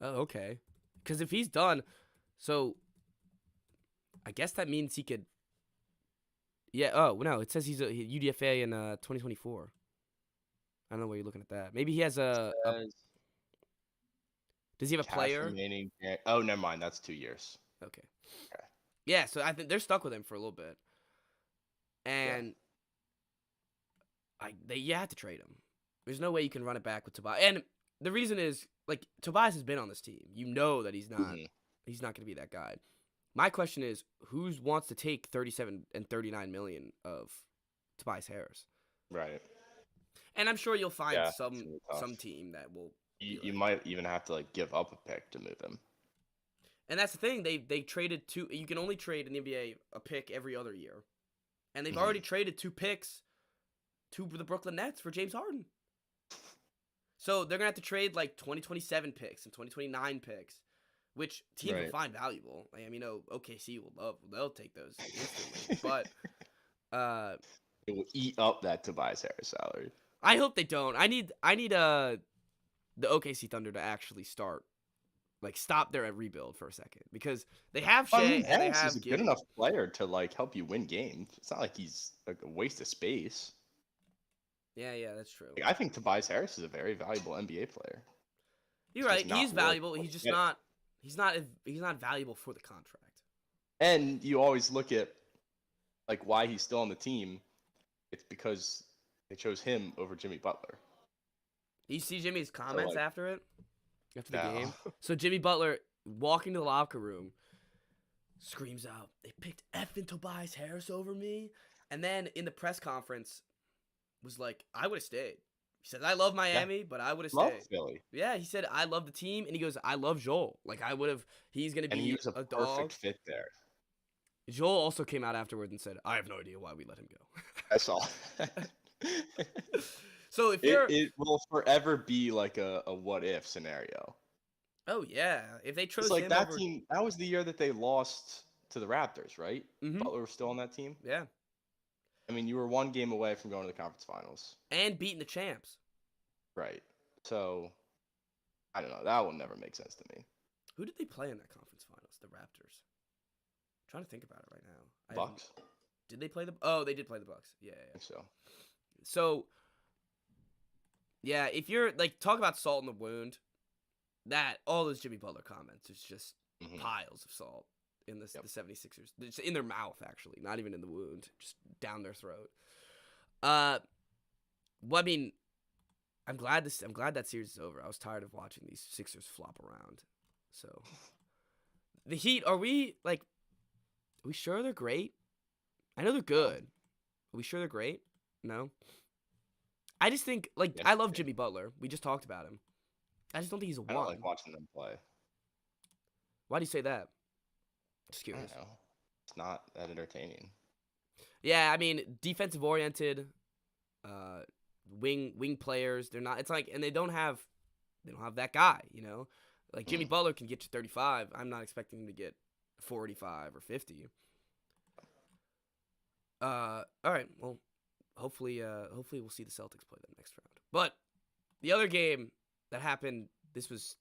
S1: Oh, okay. Because if he's done, so I guess that means he could. Yeah. Oh no, it says he's a UDFA in 2024. I don't know where you're looking at that. Maybe he has a does he have a
S2: Cash
S1: player?
S2: remaining. Oh, never mind. That's 2 years.
S1: Okay. Yeah, so I think they're stuck with him for a little bit, and you have to trade him. There's no way you can run it back with Tobias. And the reason is like Tobias has been on this team. You know that he's not. He's not going to be that guy. My question is, who wants to take 37 and 39 million of Tobias Harris?
S2: Right.
S1: And I'm sure you'll find
S2: Yeah, it's gonna be tough.
S1: some team that will.
S2: You might even have to like give up a pick to move him.
S1: And that's the thing. They traded two. You can only trade in the NBA a pick every other year, and they've already traded 2 picks to the Brooklyn Nets for James Harden. So they're gonna have to trade like 2027 picks and 2029 picks, which teams will
S2: Right.
S1: find valuable. Like, I mean, OKC they'll take those instantly. But
S2: It will eat up that Tobias Harris salary.
S1: I hope they don't. I need the OKC Thunder to actually stop their rebuild for a second, because they have
S2: I
S1: Shea
S2: mean,
S1: and they
S2: Harris
S1: have
S2: is a good
S1: Giddey.
S2: enough player to like help you win games. It's not like he's like a waste of space.
S1: Yeah, that's true.
S2: Like, I think Tobias Harris is a very valuable NBA player.
S1: You're
S2: He's
S1: right.
S2: just not
S1: He's
S2: worth
S1: valuable.
S2: what
S1: He's
S2: you
S1: just
S2: get.
S1: not. He's not valuable for the contract.
S2: And you always look at like why he's still on the team. It's because they chose him over Jimmy Butler.
S1: You see Jimmy's comments
S2: like,
S1: after the
S2: No.
S1: game. So Jimmy Butler walking to the locker room, screams out, "They picked effing Tobias Harris over me," and then in the press conference was like, "I would have stayed." He said, "I love Miami, but I would have
S2: Love
S1: stayed."
S2: Philly.
S1: Yeah, he said, "I love the team," and he goes, "I love Joel. Like I would have. He's gonna
S2: And he
S1: be
S2: was a
S1: a
S2: perfect
S1: dog."
S2: fit there.
S1: Joel also came out afterward and said, "I have no idea why we let him go."
S2: I saw.
S1: So if you're,
S2: it will forever be like a what if scenario.
S1: oh yeah, if they chose
S2: It's like
S1: him
S2: that
S1: over,
S2: team. That was the year that they lost to the Raptors, right?
S1: Mhm.
S2: Butler was still on that team.
S1: Yeah,
S2: I mean, you were one game away from going to the conference finals,
S1: and beating the champs.
S2: right? So, I don't know. That will never make sense to me.
S1: Who did they play in that conference finals? The Raptors. I'm trying to think about it right now. I haven't-
S2: Bucks,
S1: Did they play the? Oh, they did play the Bucks. Yeah.
S2: I think so.
S1: So, yeah, if you're like talk about salt in the wound, that all those Jimmy Butler comments is just
S2: Mhm.
S1: piles of salt in
S2: Yep.
S1: the 76ers. It's in their mouth actually, not even in the wound, just down their throat. Well, I mean, I'm glad that series is over. I was tired of watching these Sixers flop around. So, the Heat, are we sure they're great? I know they're good. Are we sure they're great? No. I just think
S2: Yes,
S1: I love
S2: they-
S1: Jimmy Butler. We just talked about him. I just don't think he's a
S2: I don't like
S1: one.
S2: watching them play.
S1: Why do you say that? Just
S2: I don't
S1: curious.
S2: know. It's not that entertaining.
S1: Yeah, I mean, defensive oriented, wing players. They're not. It's like, and they don't have that guy. You know, like Jimmy Butler can get you 35. I'm not expecting him to get 45 or 50. All right. Well, hopefully we'll see the Celtics play them next round. But the other game that happened, this was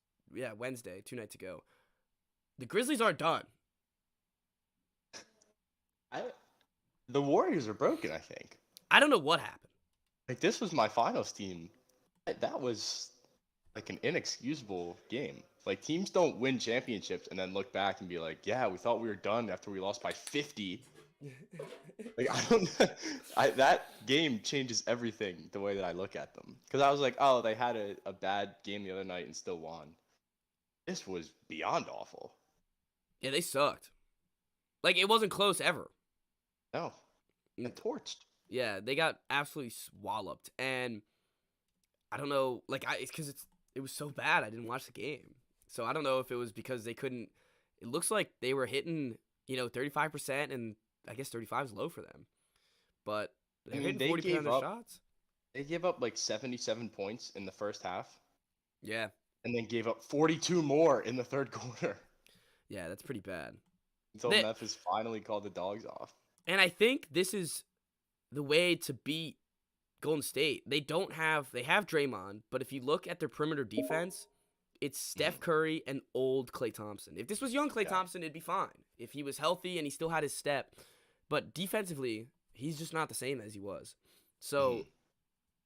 S1: Wednesday, 2 nights ago. The Grizzlies aren't done.
S2: The Warriors are broken, I think.
S1: I don't know what happened.
S2: Like, this was my finals team. That was like an inexcusable game. Like, teams don't win championships and then look back and be like, yeah, we thought we were done after we lost by 50. Like, I don't that game changes everything the way that I look at them. Because I was like, oh, they had a bad game the other night and still won. This was beyond awful.
S1: Yeah, they sucked. Like, it wasn't close ever.
S2: No. And torched.
S1: Yeah, they got absolutely swallowed. And I don't know, it's because it was so bad I didn't watch the game. So I don't know if it was because they couldn't. It looks like they were hitting 35%, and I guess 35 is low for them. But they're hitting 40% of their shots.
S2: They gave up like 77 points in the first half.
S1: Yeah.
S2: And then gave up 42 more in the third quarter.
S1: Yeah, that's pretty bad.
S2: Until Memphis finally called the dogs off.
S1: And I think this is the way to beat Golden State. They have Draymond, but if you look at their perimeter defense, it's Steph Curry and old Klay Thompson. If this was young Klay Thompson, it'd be fine. If he was healthy and he still had his step. But defensively, he's just not the same as he was. So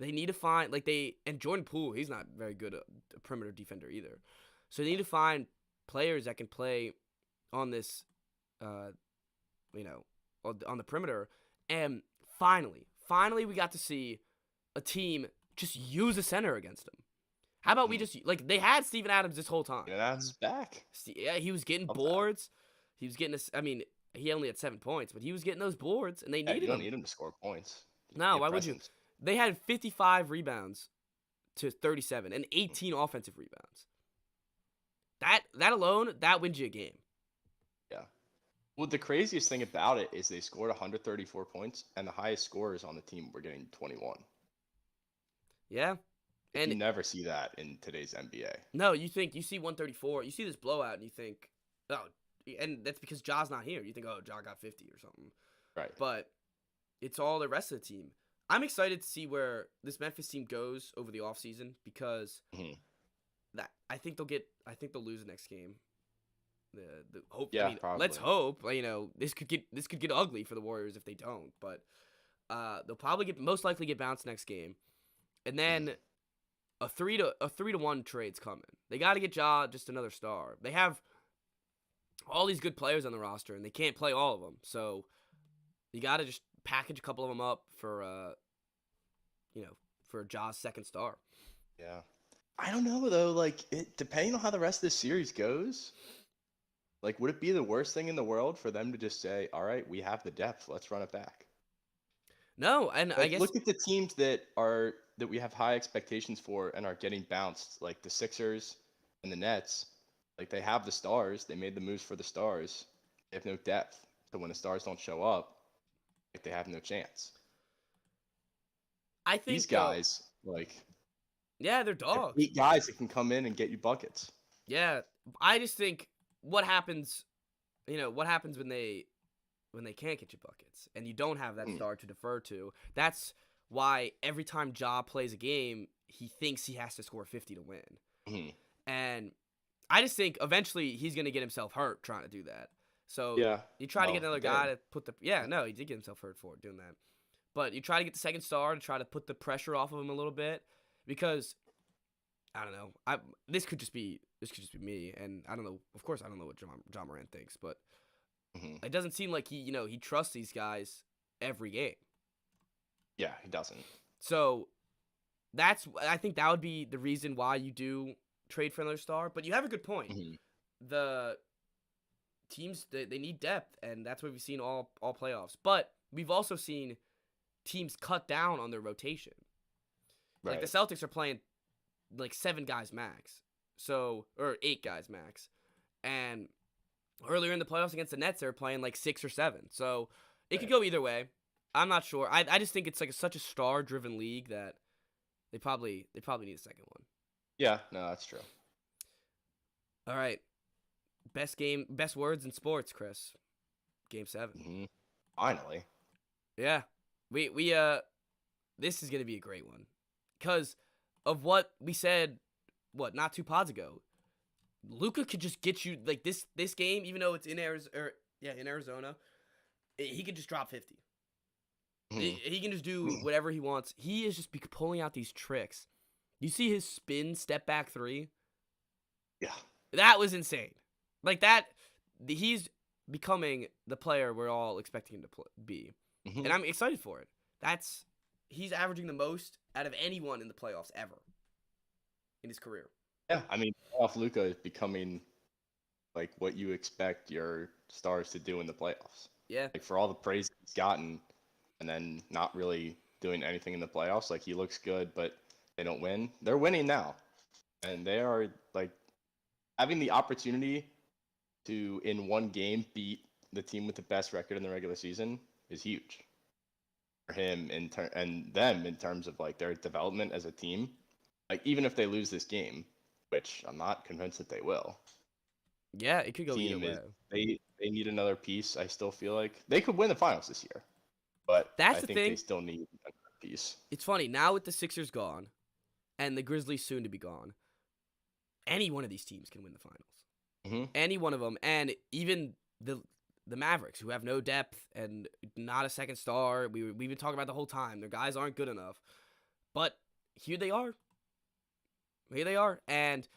S1: they need to find, and Jordan Poole, he's not very good a perimeter defender either. So they need to find players that can play on this, on the perimeter. And finally, we got to see a team just use a center against them. How about we just, they had Steven Adams this whole time.
S2: Yeah, that's back.
S1: Yeah, he was getting boards. He was getting he only had 7 points, but he was getting those boards, and they needed him.
S2: You don't need him to score points.
S1: No, why would you? They had 55 rebounds to 37 and 18 offensive rebounds. That alone, that wins you a game.
S2: Yeah. Well, the craziest thing about it is they scored 134 points, and the highest scorers on the team were getting 21.
S1: Yeah.
S2: Like,
S1: And
S2: you never see that in today's NBA.
S1: no, you see 134, you see this blowout, and you think, oh, and that's because Ja's not here. You think, oh, Ja got 50 or something.
S2: Right.
S1: But it's all the rest of the team. I'm excited to see where this Memphis team goes over the offseason because
S2: Mhm.
S1: I think they'll lose the next game. The hope.
S2: Yeah,
S1: I mean, let's
S2: probably.
S1: hope. You know, this could get ugly for the Warriors if they don't. But they'll probably most likely get bounced next game, and then
S2: Mhm.
S1: a 3-1 trade's coming. They got to get Ja just another star. They have all these good players on the roster, and they can't play all of them. So you got to just package a couple of them up for for Ja's second star.
S2: Yeah. I don't know though. Like, depending on how the rest of this series goes, like, would it be the worst thing in the world for them to just say, "All right, we have the depth. Let's run it back"?
S1: No, and I
S2: Like,
S1: guess
S2: look at the teams that we have high expectations for and are getting bounced, like the Sixers and the Nets. Like, they have the stars. They made the moves for the stars. They have no depth. So when the stars don't show up, like, they have no chance.
S1: I
S2: These
S1: think though,
S2: guys, like,
S1: yeah, they're
S2: have
S1: dogs.
S2: 8 guys that can come in and get you buckets.
S1: Yeah, I just think what happens, what happens when they can't get you buckets and you don't have that
S2: Mm,
S1: star to defer to. That's why every time Ja plays a game, he thinks he has to score 50 to win.
S2: mhm.
S1: And I just think eventually he's going to get himself hurt trying to do that. So
S2: Yeah.
S1: you try to get
S2: Well, he
S1: another guy
S2: did.
S1: to put the no, he did get himself hurt for it doing that. But you try to get the second star to try to put the pressure off of him a little bit because I don't know. This could just be me, and I don't know. Of course, I don't know what John Moran thinks, but
S2: Hmm.
S1: it doesn't seem like he trusts these guys every game.
S2: Yeah, he doesn't.
S1: So I think that would be the reason why you do trade for another star. But you have a good point.
S2: Hmm.
S1: The teams they need depth, and that's what we've seen all playoffs. But we've also seen teams cut down on their rotation. Like the
S2: Right.
S1: Celtics are playing like 7 guys max, or 8 guys max, and earlier in the playoffs against the Nets, they were playing like 6 or 7. So it could
S2: Right.
S1: go either way. I'm not sure. I just think it's like such a star-driven league that they probably need a second one.
S2: Yeah. No, that's true.
S1: All right, best words in sports, Chris. Game 7.
S2: Hmm. Finally.
S1: Yeah, we this is gonna be a great one, cause of what we said. What, not 2 pods ago? Luka could just get you like this game, even though it's in Arizona. He could just drop 50.
S2: Hmm.
S1: He can just do whatever he wants. He is just pulling out these tricks. You see his spin step back 3?
S2: Yeah.
S1: That was insane. Like that, he's becoming the player we're all expecting him to be,
S2: Hmm.
S1: and I'm excited for it. He's averaging the most out of anyone in the playoffs ever in his career.
S2: Yeah. I mean, off Luca is becoming like what you expect your stars to do in the playoffs.
S1: Yeah,
S2: Like, for all the praise he's gotten, and then not really doing anything in the playoffs. Like, he looks good, but they don't win. They're winning now, and they are like having the opportunity to in one game beat the team with the best record in the regular season is huge for him and them in terms of like their development as a team. Like, even if they lose this game, which I'm not convinced that they will,
S1: yeah, it could go either
S2: team
S1: way.
S2: is they need another piece. I still feel like they could win the finals this year, but
S1: That's
S2: I
S1: the
S2: think they
S1: thing.
S2: still need another piece.
S1: It's funny now with the Sixers gone, and the Grizzlies soon to be gone. Any one of these teams can win the finals.
S2: Hmm.
S1: Any one of them, and even the Mavericks, who have no depth and not a second star. We've been talking about the whole time. Their guys aren't good enough, but here they are. Here they are, and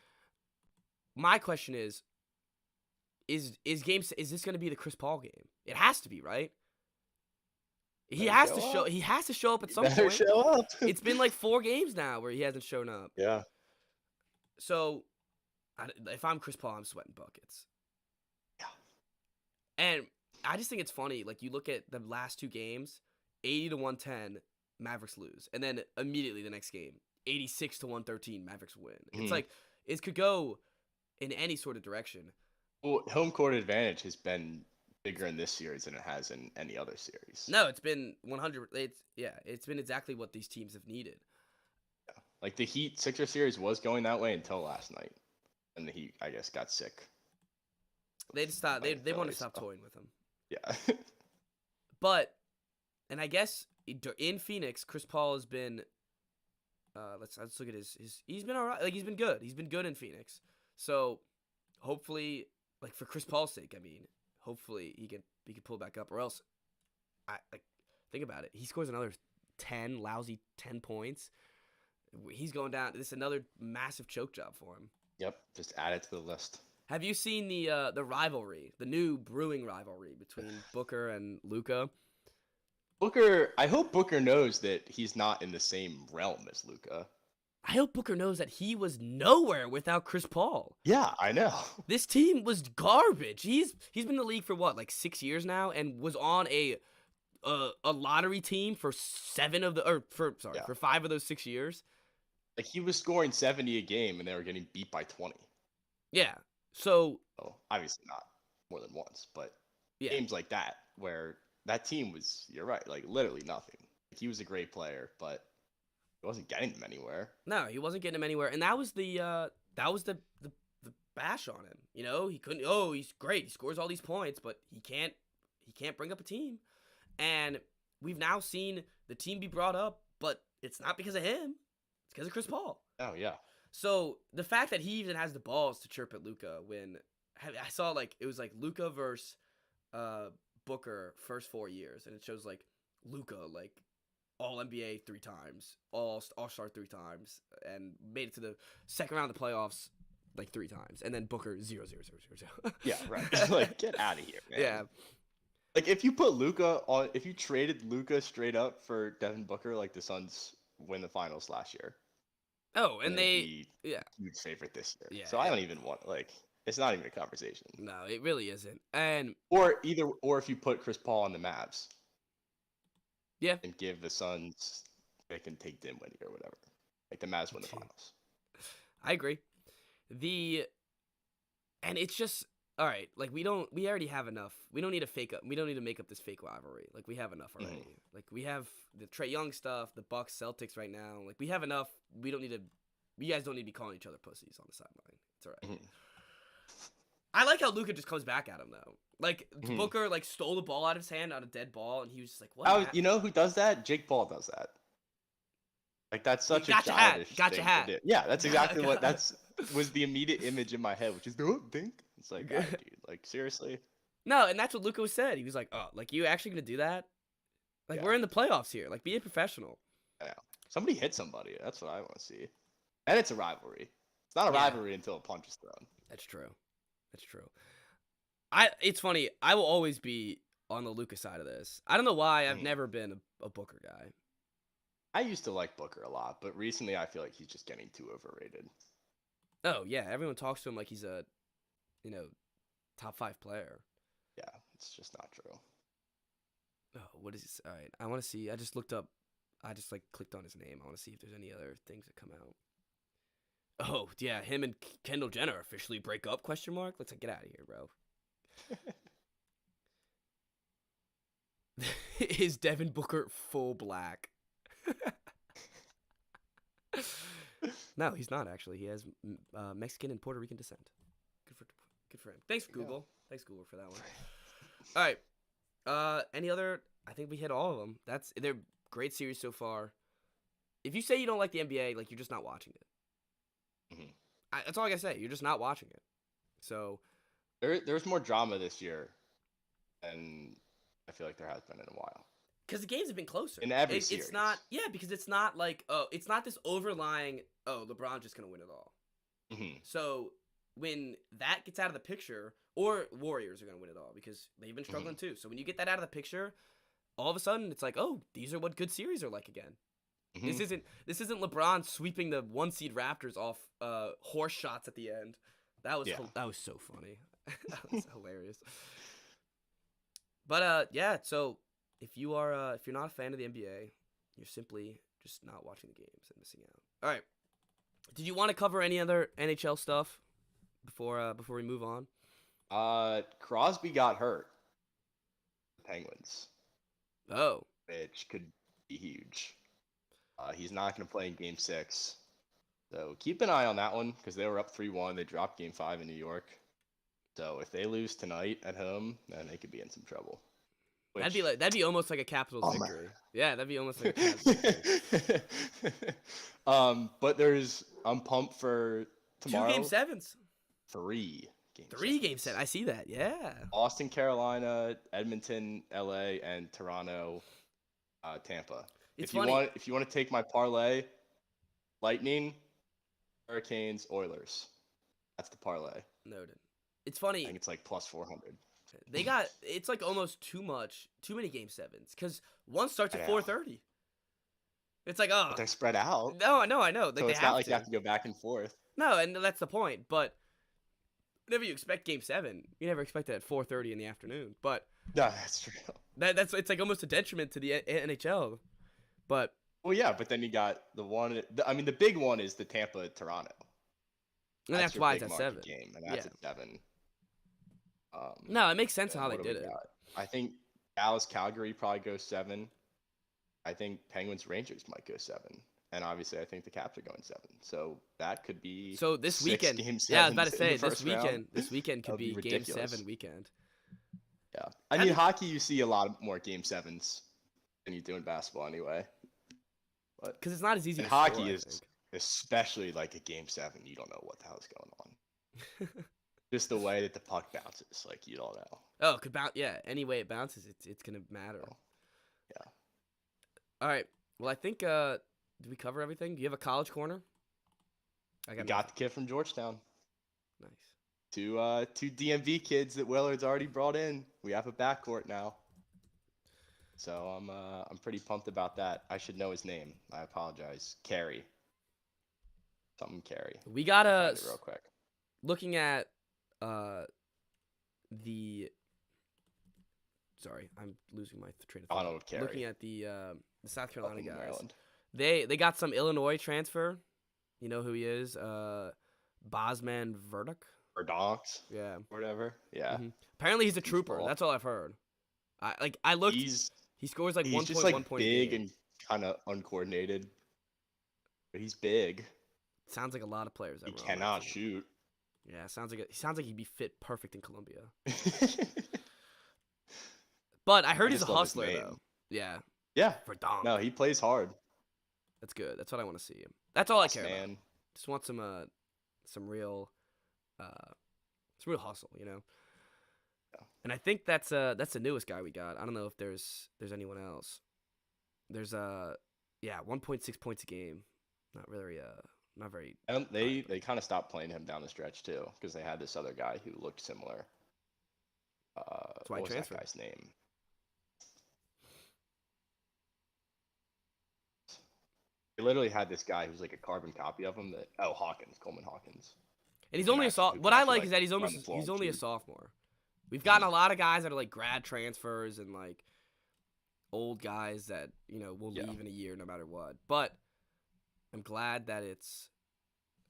S1: my question is this going to be the Chris Paul game? It has to be, right? He
S2: Better
S1: has
S2: show
S1: to show.
S2: up.
S1: He has to show up at some
S2: Better
S1: point.
S2: show up.
S1: It's been like 4 games now where he hasn't shown up.
S2: Yeah.
S1: So, if I'm Chris Paul, I'm sweating buckets.
S2: Yeah.
S1: And I just think it's funny. Like, you look at the last 2 games, 80 to 110, Mavericks lose, and then immediately the next game, 86 to 113, Mavericks win. It's
S2: Mhm.
S1: like it could go in any sort of direction.
S2: Well, home court advantage has been bigger in this series than it has in any other series.
S1: No, it's been 100. It's been exactly what these teams have needed.
S2: Like the Heat Sixer series was going that way until last night, and the Heat, I guess, got sick.
S1: They just stopped. They
S2: Playing
S1: want to
S2: Philly,
S1: stop
S2: so,
S1: toying with him.
S2: yeah.
S1: But, and I guess in Phoenix, Chris Paul has been. Let's look at his. He's been alright. Like he's been good. He's been good in Phoenix. So, hopefully, like for Chris Paul's sake, I mean, hopefully he can pull back up, or else, think about it. He scores another lousy 10 points. He's going down. This is another massive choke job for him.
S2: Yep, just add it to the list.
S1: Have you seen the rivalry, the new brewing rivalry between Booker and Luka?
S2: Booker, I hope Booker knows that he's not in the same realm as Luka.
S1: I hope Booker knows that he was nowhere without Chris Paul.
S2: Yeah, I know.
S1: This team was garbage. He's been in the league for what, like 6 years now, and was on a lottery team for 5 of those 6 years.
S2: Like he was scoring 70 a game, and they were getting beat by 20.
S1: Yeah. So.
S2: Oh, obviously not more than once, but
S1: yeah.
S2: Games like that where that team was, you're right, like literally nothing. Like, he was a great player, but he wasn't getting them anywhere.
S1: No, he wasn't getting them anywhere, and that was the bash on him. You know, he couldn't. Oh, he's great. He scores all these points, but he can't bring up a team. And we've now seen the team be brought up, but it's not because of him. It's because of Chris Paul.
S2: Oh yeah.
S1: So the fact that he even has the balls to chirp at Luka when I saw like it was like Luka versus Booker first 4 years, and it shows like Luka like all NBA 3 times, all star 3 times, and made it to the second round of the playoffs like 3 times, and then Booker 0, 0, 0, 0, 0.
S2: Yeah, right. Like get out of here, man.
S1: Yeah.
S2: Like if you put Luka on, if you traded Luka straight up for Devin Booker, like the Suns win the finals last year.
S1: Oh, and they
S2: huge favorite this year.
S1: Yeah.
S2: So I don't even want it's not even a conversation.
S1: No, it really isn't. And
S2: or if you put Chris Paul on the Mavs.
S1: Yeah.
S2: And give the Suns they can take Dinwiddie or whatever. Like the Mavs win the finals.
S1: I agree. And it's just all right, like we already have enough. We don't need to make up this fake rivalry. Like we have enough already. Mm-hmm. Like we have the Trae Young stuff, the Bucks Celtics right now. Like we have enough. We don't need to you guys don't need to be calling each other pussies on the sideline. It's all right. Mm-hmm. I like how Luka just comes back at him though. Like Booker like stole the ball out of his hand on a dead ball, and he was just like, "What?"
S2: You know who does that? Jake Paul does that. Like that's such a childish thing to do. Yeah, that's exactly what was the immediate image in my head, which is don't think. It's like, God, dude, like seriously.
S1: No, and that's what Luka said. He was like, "Oh, like you actually gonna do that? Like we're in the playoffs here. Like be a professional." Yeah,
S2: somebody hit somebody. That's what I want to see. And it's a rivalry. It's not a rivalry until a punch is thrown.
S1: That's true. It's funny. I will always be on the Luka side of this. I don't know why. I've never been a Booker guy.
S2: I used to like Booker a lot, but recently I feel like he's just getting too overrated.
S1: Oh yeah, everyone talks to him like he's a, top 5 player.
S2: Yeah, it's just not true.
S1: Oh, what is this? All right, I want to see. I just looked up. I just clicked on his name. I want to see if there's any other things that come out. Oh yeah, him and Kendall Jenner officially break up? ? Let's get out of here, bro. Is Devin Booker full black? No, he's not actually. He has Mexican and Puerto Rican descent. Good for him. Thanks, Google. Yeah. Thanks, Google, for that one. All right. Any other? I think we hit all of them. They're great series so far. If you say you don't like the NBA, like you're just not watching it. Mm-hmm. That's all I gotta say. You're just not watching it. So
S2: there's more drama this year, and I feel like there has been in a while.
S1: Because the games have been closer.
S2: In every series.
S1: It's not, because it's not like, it's not this overlying, LeBron's just going to win it all. Mm-hmm. So when that gets out of the picture, or Warriors are going to win it all because they've been struggling too. So when you get that out of the picture, all of a sudden it's like, oh, these are what good series are like again. Mm-hmm. This isn't LeBron sweeping the 1-seed Raptors off horse shots at the end. That was so funny. That was hilarious. But so if you're not a fan of the NBA, you're simply just not watching the games and missing out. All right. Did you want to cover any other NHL stuff before we move on?
S2: Crosby got hurt. Penguins.
S1: Oh.
S2: Which could be huge. He's not going to play in Game 6. So keep an eye on that one because they were up 3-1. They dropped Game 5 in New York. So if they lose tonight at home, then they could be in some trouble.
S1: That'd be almost like a Capitals
S2: Oh my-
S1: victory. Yeah, that'd be almost like a Capitals victory.
S2: But I'm pumped for tomorrow.
S1: 2 Game 7s.
S2: 3 Game
S1: 3 Game
S2: 7s.
S1: 7. I see that. Yeah.
S2: Boston, Carolina, Edmonton, LA, and Toronto, Tampa.
S1: It's
S2: if you
S1: funny.
S2: want to take my parlay, Lightning, Hurricanes, Oilers. That's the parlay.
S1: Noted. It's
S2: I
S1: funny.
S2: think it's like plus 400.
S1: It's like almost too many Game 7s because one starts at
S2: I know.
S1: 4:30. It's like, oh.
S2: But they're spread out.
S1: No, I know. Like,
S2: So
S1: they
S2: it's not like you have to go back and forth.
S1: No, and that's the point. But whenever you expect Game 7, you never expect it at 4:30 in the afternoon. But
S2: No, that's true.
S1: it's like almost a detriment to the NHL. But
S2: Well, yeah, but then you got the big one is the Tampa Toronto.
S1: and that's
S2: your
S1: why
S2: big
S1: it's at
S2: market
S1: 7.
S2: game, and that's
S1: Yeah.
S2: at 7.
S1: No, it makes sense
S2: And
S1: how they
S2: what do we
S1: did it.
S2: got? I think Dallas Calgary probably goes 7. I think Penguins Rangers might go 7. And obviously I think the Caps are going 7. So that could be
S1: So this
S2: 6
S1: weekend,
S2: Game
S1: yeah, I was about to
S2: 7s in
S1: say
S2: the
S1: this
S2: first round.
S1: weekend could
S2: That would
S1: be
S2: be
S1: Game
S2: ridiculous.
S1: 7 weekend.
S2: Yeah. I mean, hockey you see a lot more Game 7s than you do in basketball anyway. But
S1: Because it's not as easy.
S2: in
S1: to score,
S2: hockey
S1: I
S2: is
S1: think.
S2: especially like a Game 7, you don't know what the hell's going on. Just the way that the puck bounces, like you don't know.
S1: Oh, it could bounce. Yeah, any way it bounces, it's gonna matter.
S2: Oh, yeah.
S1: All right. Well, I think did we cover everything? Do you have a college corner? I
S2: We got the kid from Georgetown.
S1: Nice.
S2: Two DMV kids that Willard's already brought in. We have a backcourt now. So I'm pretty pumped about that. I should know his name. I apologize. Carey. Something Carey.
S1: We got
S2: Find it real quick.
S1: looking at the. Sorry, I'm losing my train of thought.
S2: Donald Carey.
S1: Looking at the South Carolina
S2: Up in
S1: guys.
S2: Maryland.
S1: They got some Illinois transfer. You know who he is? Bosman Verduk.
S2: Or Donks.
S1: Yeah.
S2: Or whatever. Yeah.
S1: Mhm. Apparently he's a trooper.
S2: tall.
S1: That's all I've heard. I looked. He scores like
S2: He's
S1: 1.1
S2: just like
S1: point a
S2: big
S1: game.
S2: and kind of uncoordinated. But he's big.
S1: Sounds like a lot of players. That
S2: He
S1: were on that
S2: cannot
S1: team.
S2: shoot.
S1: Yeah, he sounds like he'd be fit perfect in Columbia. But I heard he's a
S2: just love his
S1: hustler
S2: name.
S1: though. Yeah.
S2: Yeah.
S1: Verdonk.
S2: No, he plays hard.
S1: That's good. That's what I want to see. That's all I
S2: Boss
S1: care about.
S2: man.
S1: Just want some real hustle, you know.
S2: Yeah.
S1: And I think that's the newest guy we got. I don't know if there's anyone else. There's 1.6 points a game. Not very not very.
S2: And they kind of stopped playing him down the stretch too because they had this other guy who looked similar.
S1: That's why he
S2: what was that
S1: transferred.
S2: guy's name? They literally had this guy who's like a carbon copy of him. Coleman Hawkins.
S1: And he's only a
S2: Actually,
S1: What I
S2: actually,
S1: like is that he's
S2: run the
S1: almost
S2: floor
S1: he's
S2: and
S1: only a
S2: shoot.
S1: sophomore. We've gotten a lot of guys that are like grad transfers and like old guys that will
S2: Yeah.
S1: leave in a year no matter what. But I'm glad that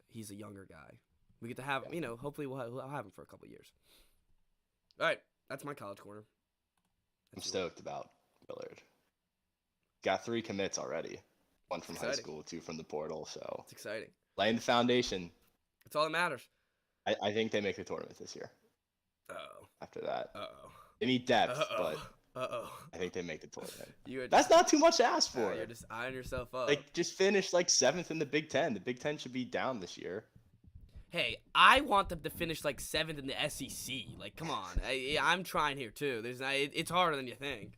S1: he's a younger guy. We get to have hopefully we'll have him for a couple years. All right, that's my college corner.
S2: I'm
S1: That's yours.
S2: stoked about Willard. Got 3 commits already. 1 from high
S1: Exciting.
S2: school, 2 from the portal. So
S1: It's exciting.
S2: laying the foundation.
S1: That's all that matters.
S2: I think they make the tournament this year.
S1: Uh-oh.
S2: After that,
S1: Uh-oh.
S2: they need depth,
S1: Uh-oh.
S2: but
S1: Uh-oh.
S2: I think they make the tournament.
S1: You're
S2: That's not too much to ask for.
S1: you're just eyeing yourself up.
S2: Like, just finish like 7th in the Big Ten. The Big Ten should be down this year.
S1: Hey, I want them to finish like 7th in the SEC. Like, come on, I'm trying here too. It's harder than you think.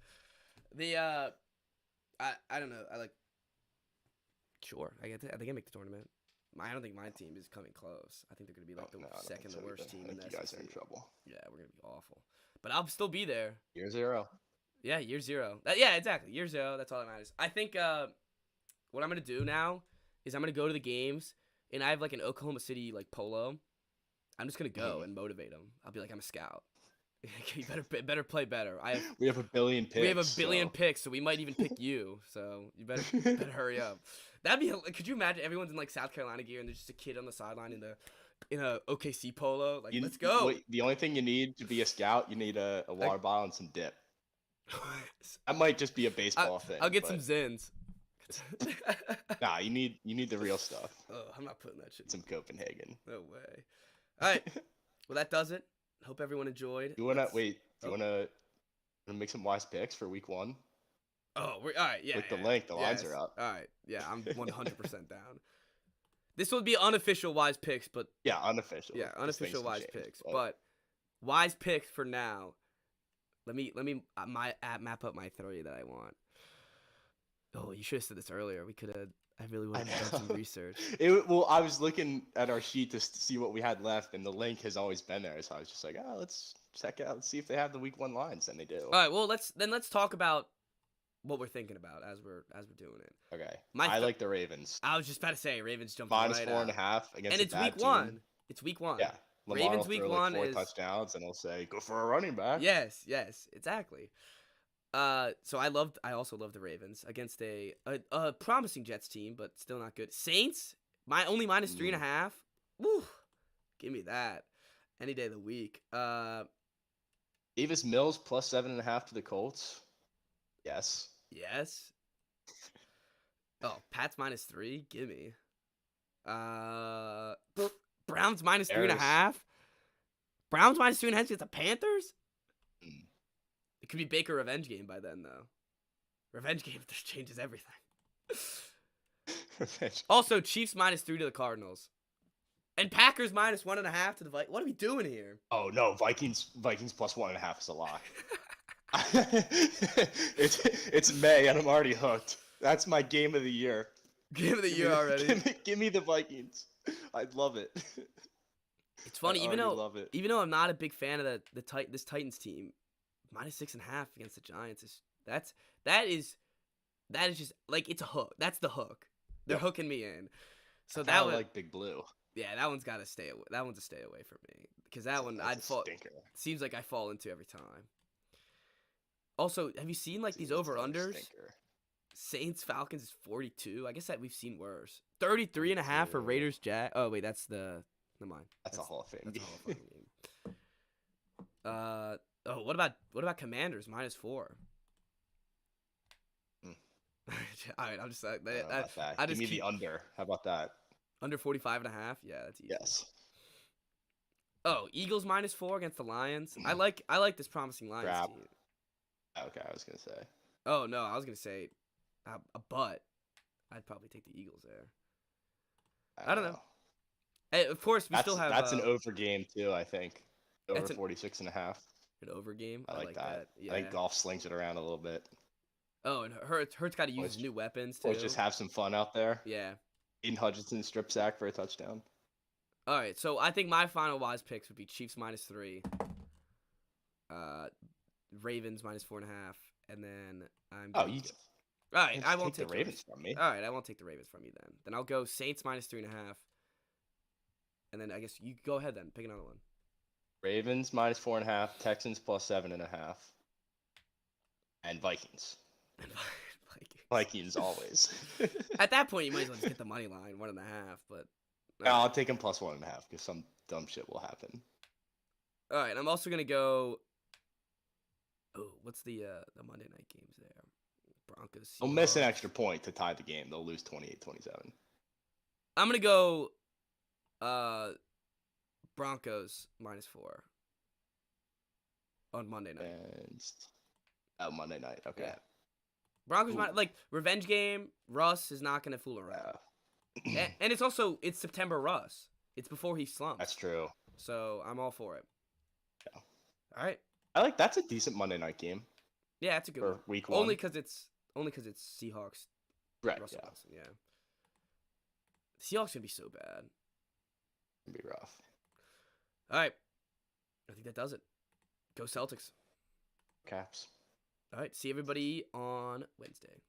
S1: I don't know. Sure, I think I make the tournament. I don't think my team is coming close. I think they're gonna be like
S2: No, I don't
S1: second
S2: think
S1: to
S2: so
S1: worst
S2: either.
S1: team
S2: I
S1: in
S2: think
S1: the
S2: you guys are
S1: SEC.
S2: in trouble.
S1: Yeah, we're gonna be awful. But I'll still be there.
S2: Year 0.
S1: Yeah, year 0. Yeah, exactly. Year 0. That's all that matters. I think what I'm gonna do now is I'm gonna go to the games, and I have like an Oklahoma City like polo. I'm just gonna go and motivate them. I'll be like, I'm a scout. You better play better.
S2: We have a billion picks.
S1: We have a billion picks, so we might even pick you. So you better hurry up. That'd be. Could you imagine everyone's in like South Carolina gear and there's just a kid on the sideline in a OKC polo? Like, let's go.
S2: The only thing you need to be a scout, you need a water bottle and some dip. That might just be a baseball thing.
S1: I'll get
S2: but
S1: some Zins. soft.
S2: Nah, you need the real stuff.
S1: Oh, I'm not putting that shit.
S2: Some Copenhagen.
S1: No way. All right. Well, that does it. Hope everyone enjoyed.
S2: You wanna
S1: Let's-
S2: wait? Do you
S1: oh.
S2: wanna make some wise picks for week 1?
S1: Oh, we're all right. Yeah.
S2: Click the
S1: yeah,
S2: link. The lines
S1: yes.
S2: are up.
S1: All right. Yeah, I'm 100% down. This would be unofficial wise picks, but
S2: Yeah, unofficial.
S1: yeah,
S2: 'cause
S1: unofficial
S2: things can
S1: wise
S2: change,
S1: picks. But wise picks for now. Let me map up my 3 that I want. Oh, you should have said this earlier. We could have. I really would have done some research.
S2: Well, I was looking at our sheet to see what we had left, and the link has always been there. So I was just like, oh, let's check out, let's see if they have the week 1 lines, and they do.
S1: All right. Well, let's talk about what we're thinking about as we're doing it.
S2: Okay.
S1: My
S2: I like the Ravens.
S1: I was just about to say Ravens jumping
S2: Minus
S1: right
S2: 4.5
S1: out.
S2: against
S1: And
S2: a
S1: it's
S2: bad
S1: week
S2: team.
S1: 1. It's week 1.
S2: Yeah. Lamar
S1: Ravens
S2: will
S1: week
S2: throw
S1: 1
S2: like 4
S1: is
S2: touchdowns, and he'll say, go for a running back.
S1: Yes, exactly. So I also love the Ravens against a promising Jets team, but still not good. Saints, only minus 3.5. Woo, give me that any day of the week.
S2: Davis Mills plus 7.5 to the Colts. Yes.
S1: Yes. Oh, Pats minus 3. Give me. Browns minus 3.5. Browns minus 3.5 against the Panthers. It could be Baker revenge game by then, though. Revenge game just changes everything. Also, Chiefs minus 3 to the Cardinals. And Packers minus 1.5 to the Vikings. What are we doing here?
S2: Oh no, Vikings plus 1.5 is a lock. it's May and I'm already hooked. That's my game of the year.
S1: Game of the year already.
S2: Give me the Vikings. I'd love it.
S1: It's funny, even
S2: love it.
S1: though I'm not a big fan of this Titans team, minus 6.5 against the Giants that is just like, it's a hook. That's the hook. They're hooking me in. So that one,
S2: like Big Blue.
S1: Yeah, that one's got to stay away. That one's a stay away from me because that one I'd fall. Seems like I fall into every time. Also, have you seen like these over unders? Saints Falcons is 42. I guess that we've seen worse. 33.5 for Raiders Jack. Oh wait, that's the. Never mind.
S2: That's a Hall of Fame game.
S1: Hall of Fame game. Oh, what about Commanders minus 4? All right, I'm just like
S2: I just give me the under. How about that?
S1: Under 45.5. Yeah, that's easy.
S2: Yes.
S1: Oh, Eagles minus 4 against the Lions. I like this promising Lions team.
S2: Okay, I was gonna say.
S1: Oh no, I was gonna say, but I'd probably take the Eagles there. I don't know. Hey, of course, we still have.
S2: That's an over game too. I think over 46.5.
S1: An over game.
S2: I like that.
S1: Yeah.
S2: I think golf slings it around a little bit.
S1: Oh, and Hurts got to use new weapons too.
S2: Or just have some fun out there.
S1: Yeah.
S2: Aiden Hutchinson strip sack for a touchdown.
S1: All right, so I think my final wise picks would be Chiefs minus 3, Ravens minus 4.5, and then I'm.
S2: Oh, you.
S1: All right, I won't take
S2: the Ravens from me.
S1: All right, I won't take the Ravens from you then. Then I'll go Saints minus 3.5, and then I guess you go ahead then. Pick another one.
S2: Ravens minus 4.5, Texans plus 7.5, and Vikings. Vikings always.
S1: At that point, you might as well just get the money line 1.5. But
S2: no, I'll take him plus 1.5 because some dumb shit will happen.
S1: All right, I'm also gonna go. Oh, what's the Monday night games there? Broncos.
S2: They'll miss an extra point to tie the game. They'll lose 28-27.
S1: I'm gonna go. Broncos minus 4 on Monday night.
S2: And Monday night. Okay.
S1: Yeah. Broncos like revenge game. Russ is not gonna fool around. And it's September Russ. It's before he slumps.
S2: That's true.
S1: So I'm all for it.
S2: Yeah.
S1: All right.
S2: That's a decent Monday night game.
S1: Yeah, that's a good one.
S2: Week 1.
S1: Only because it's Seahawks.
S2: Right.
S1: Russell Wilson, yeah. Seahawks gonna be so bad.
S2: It'll be rough.
S1: All right. I think that does it. Go Celtics.
S2: Caps.
S1: All right. See everybody on Wednesday.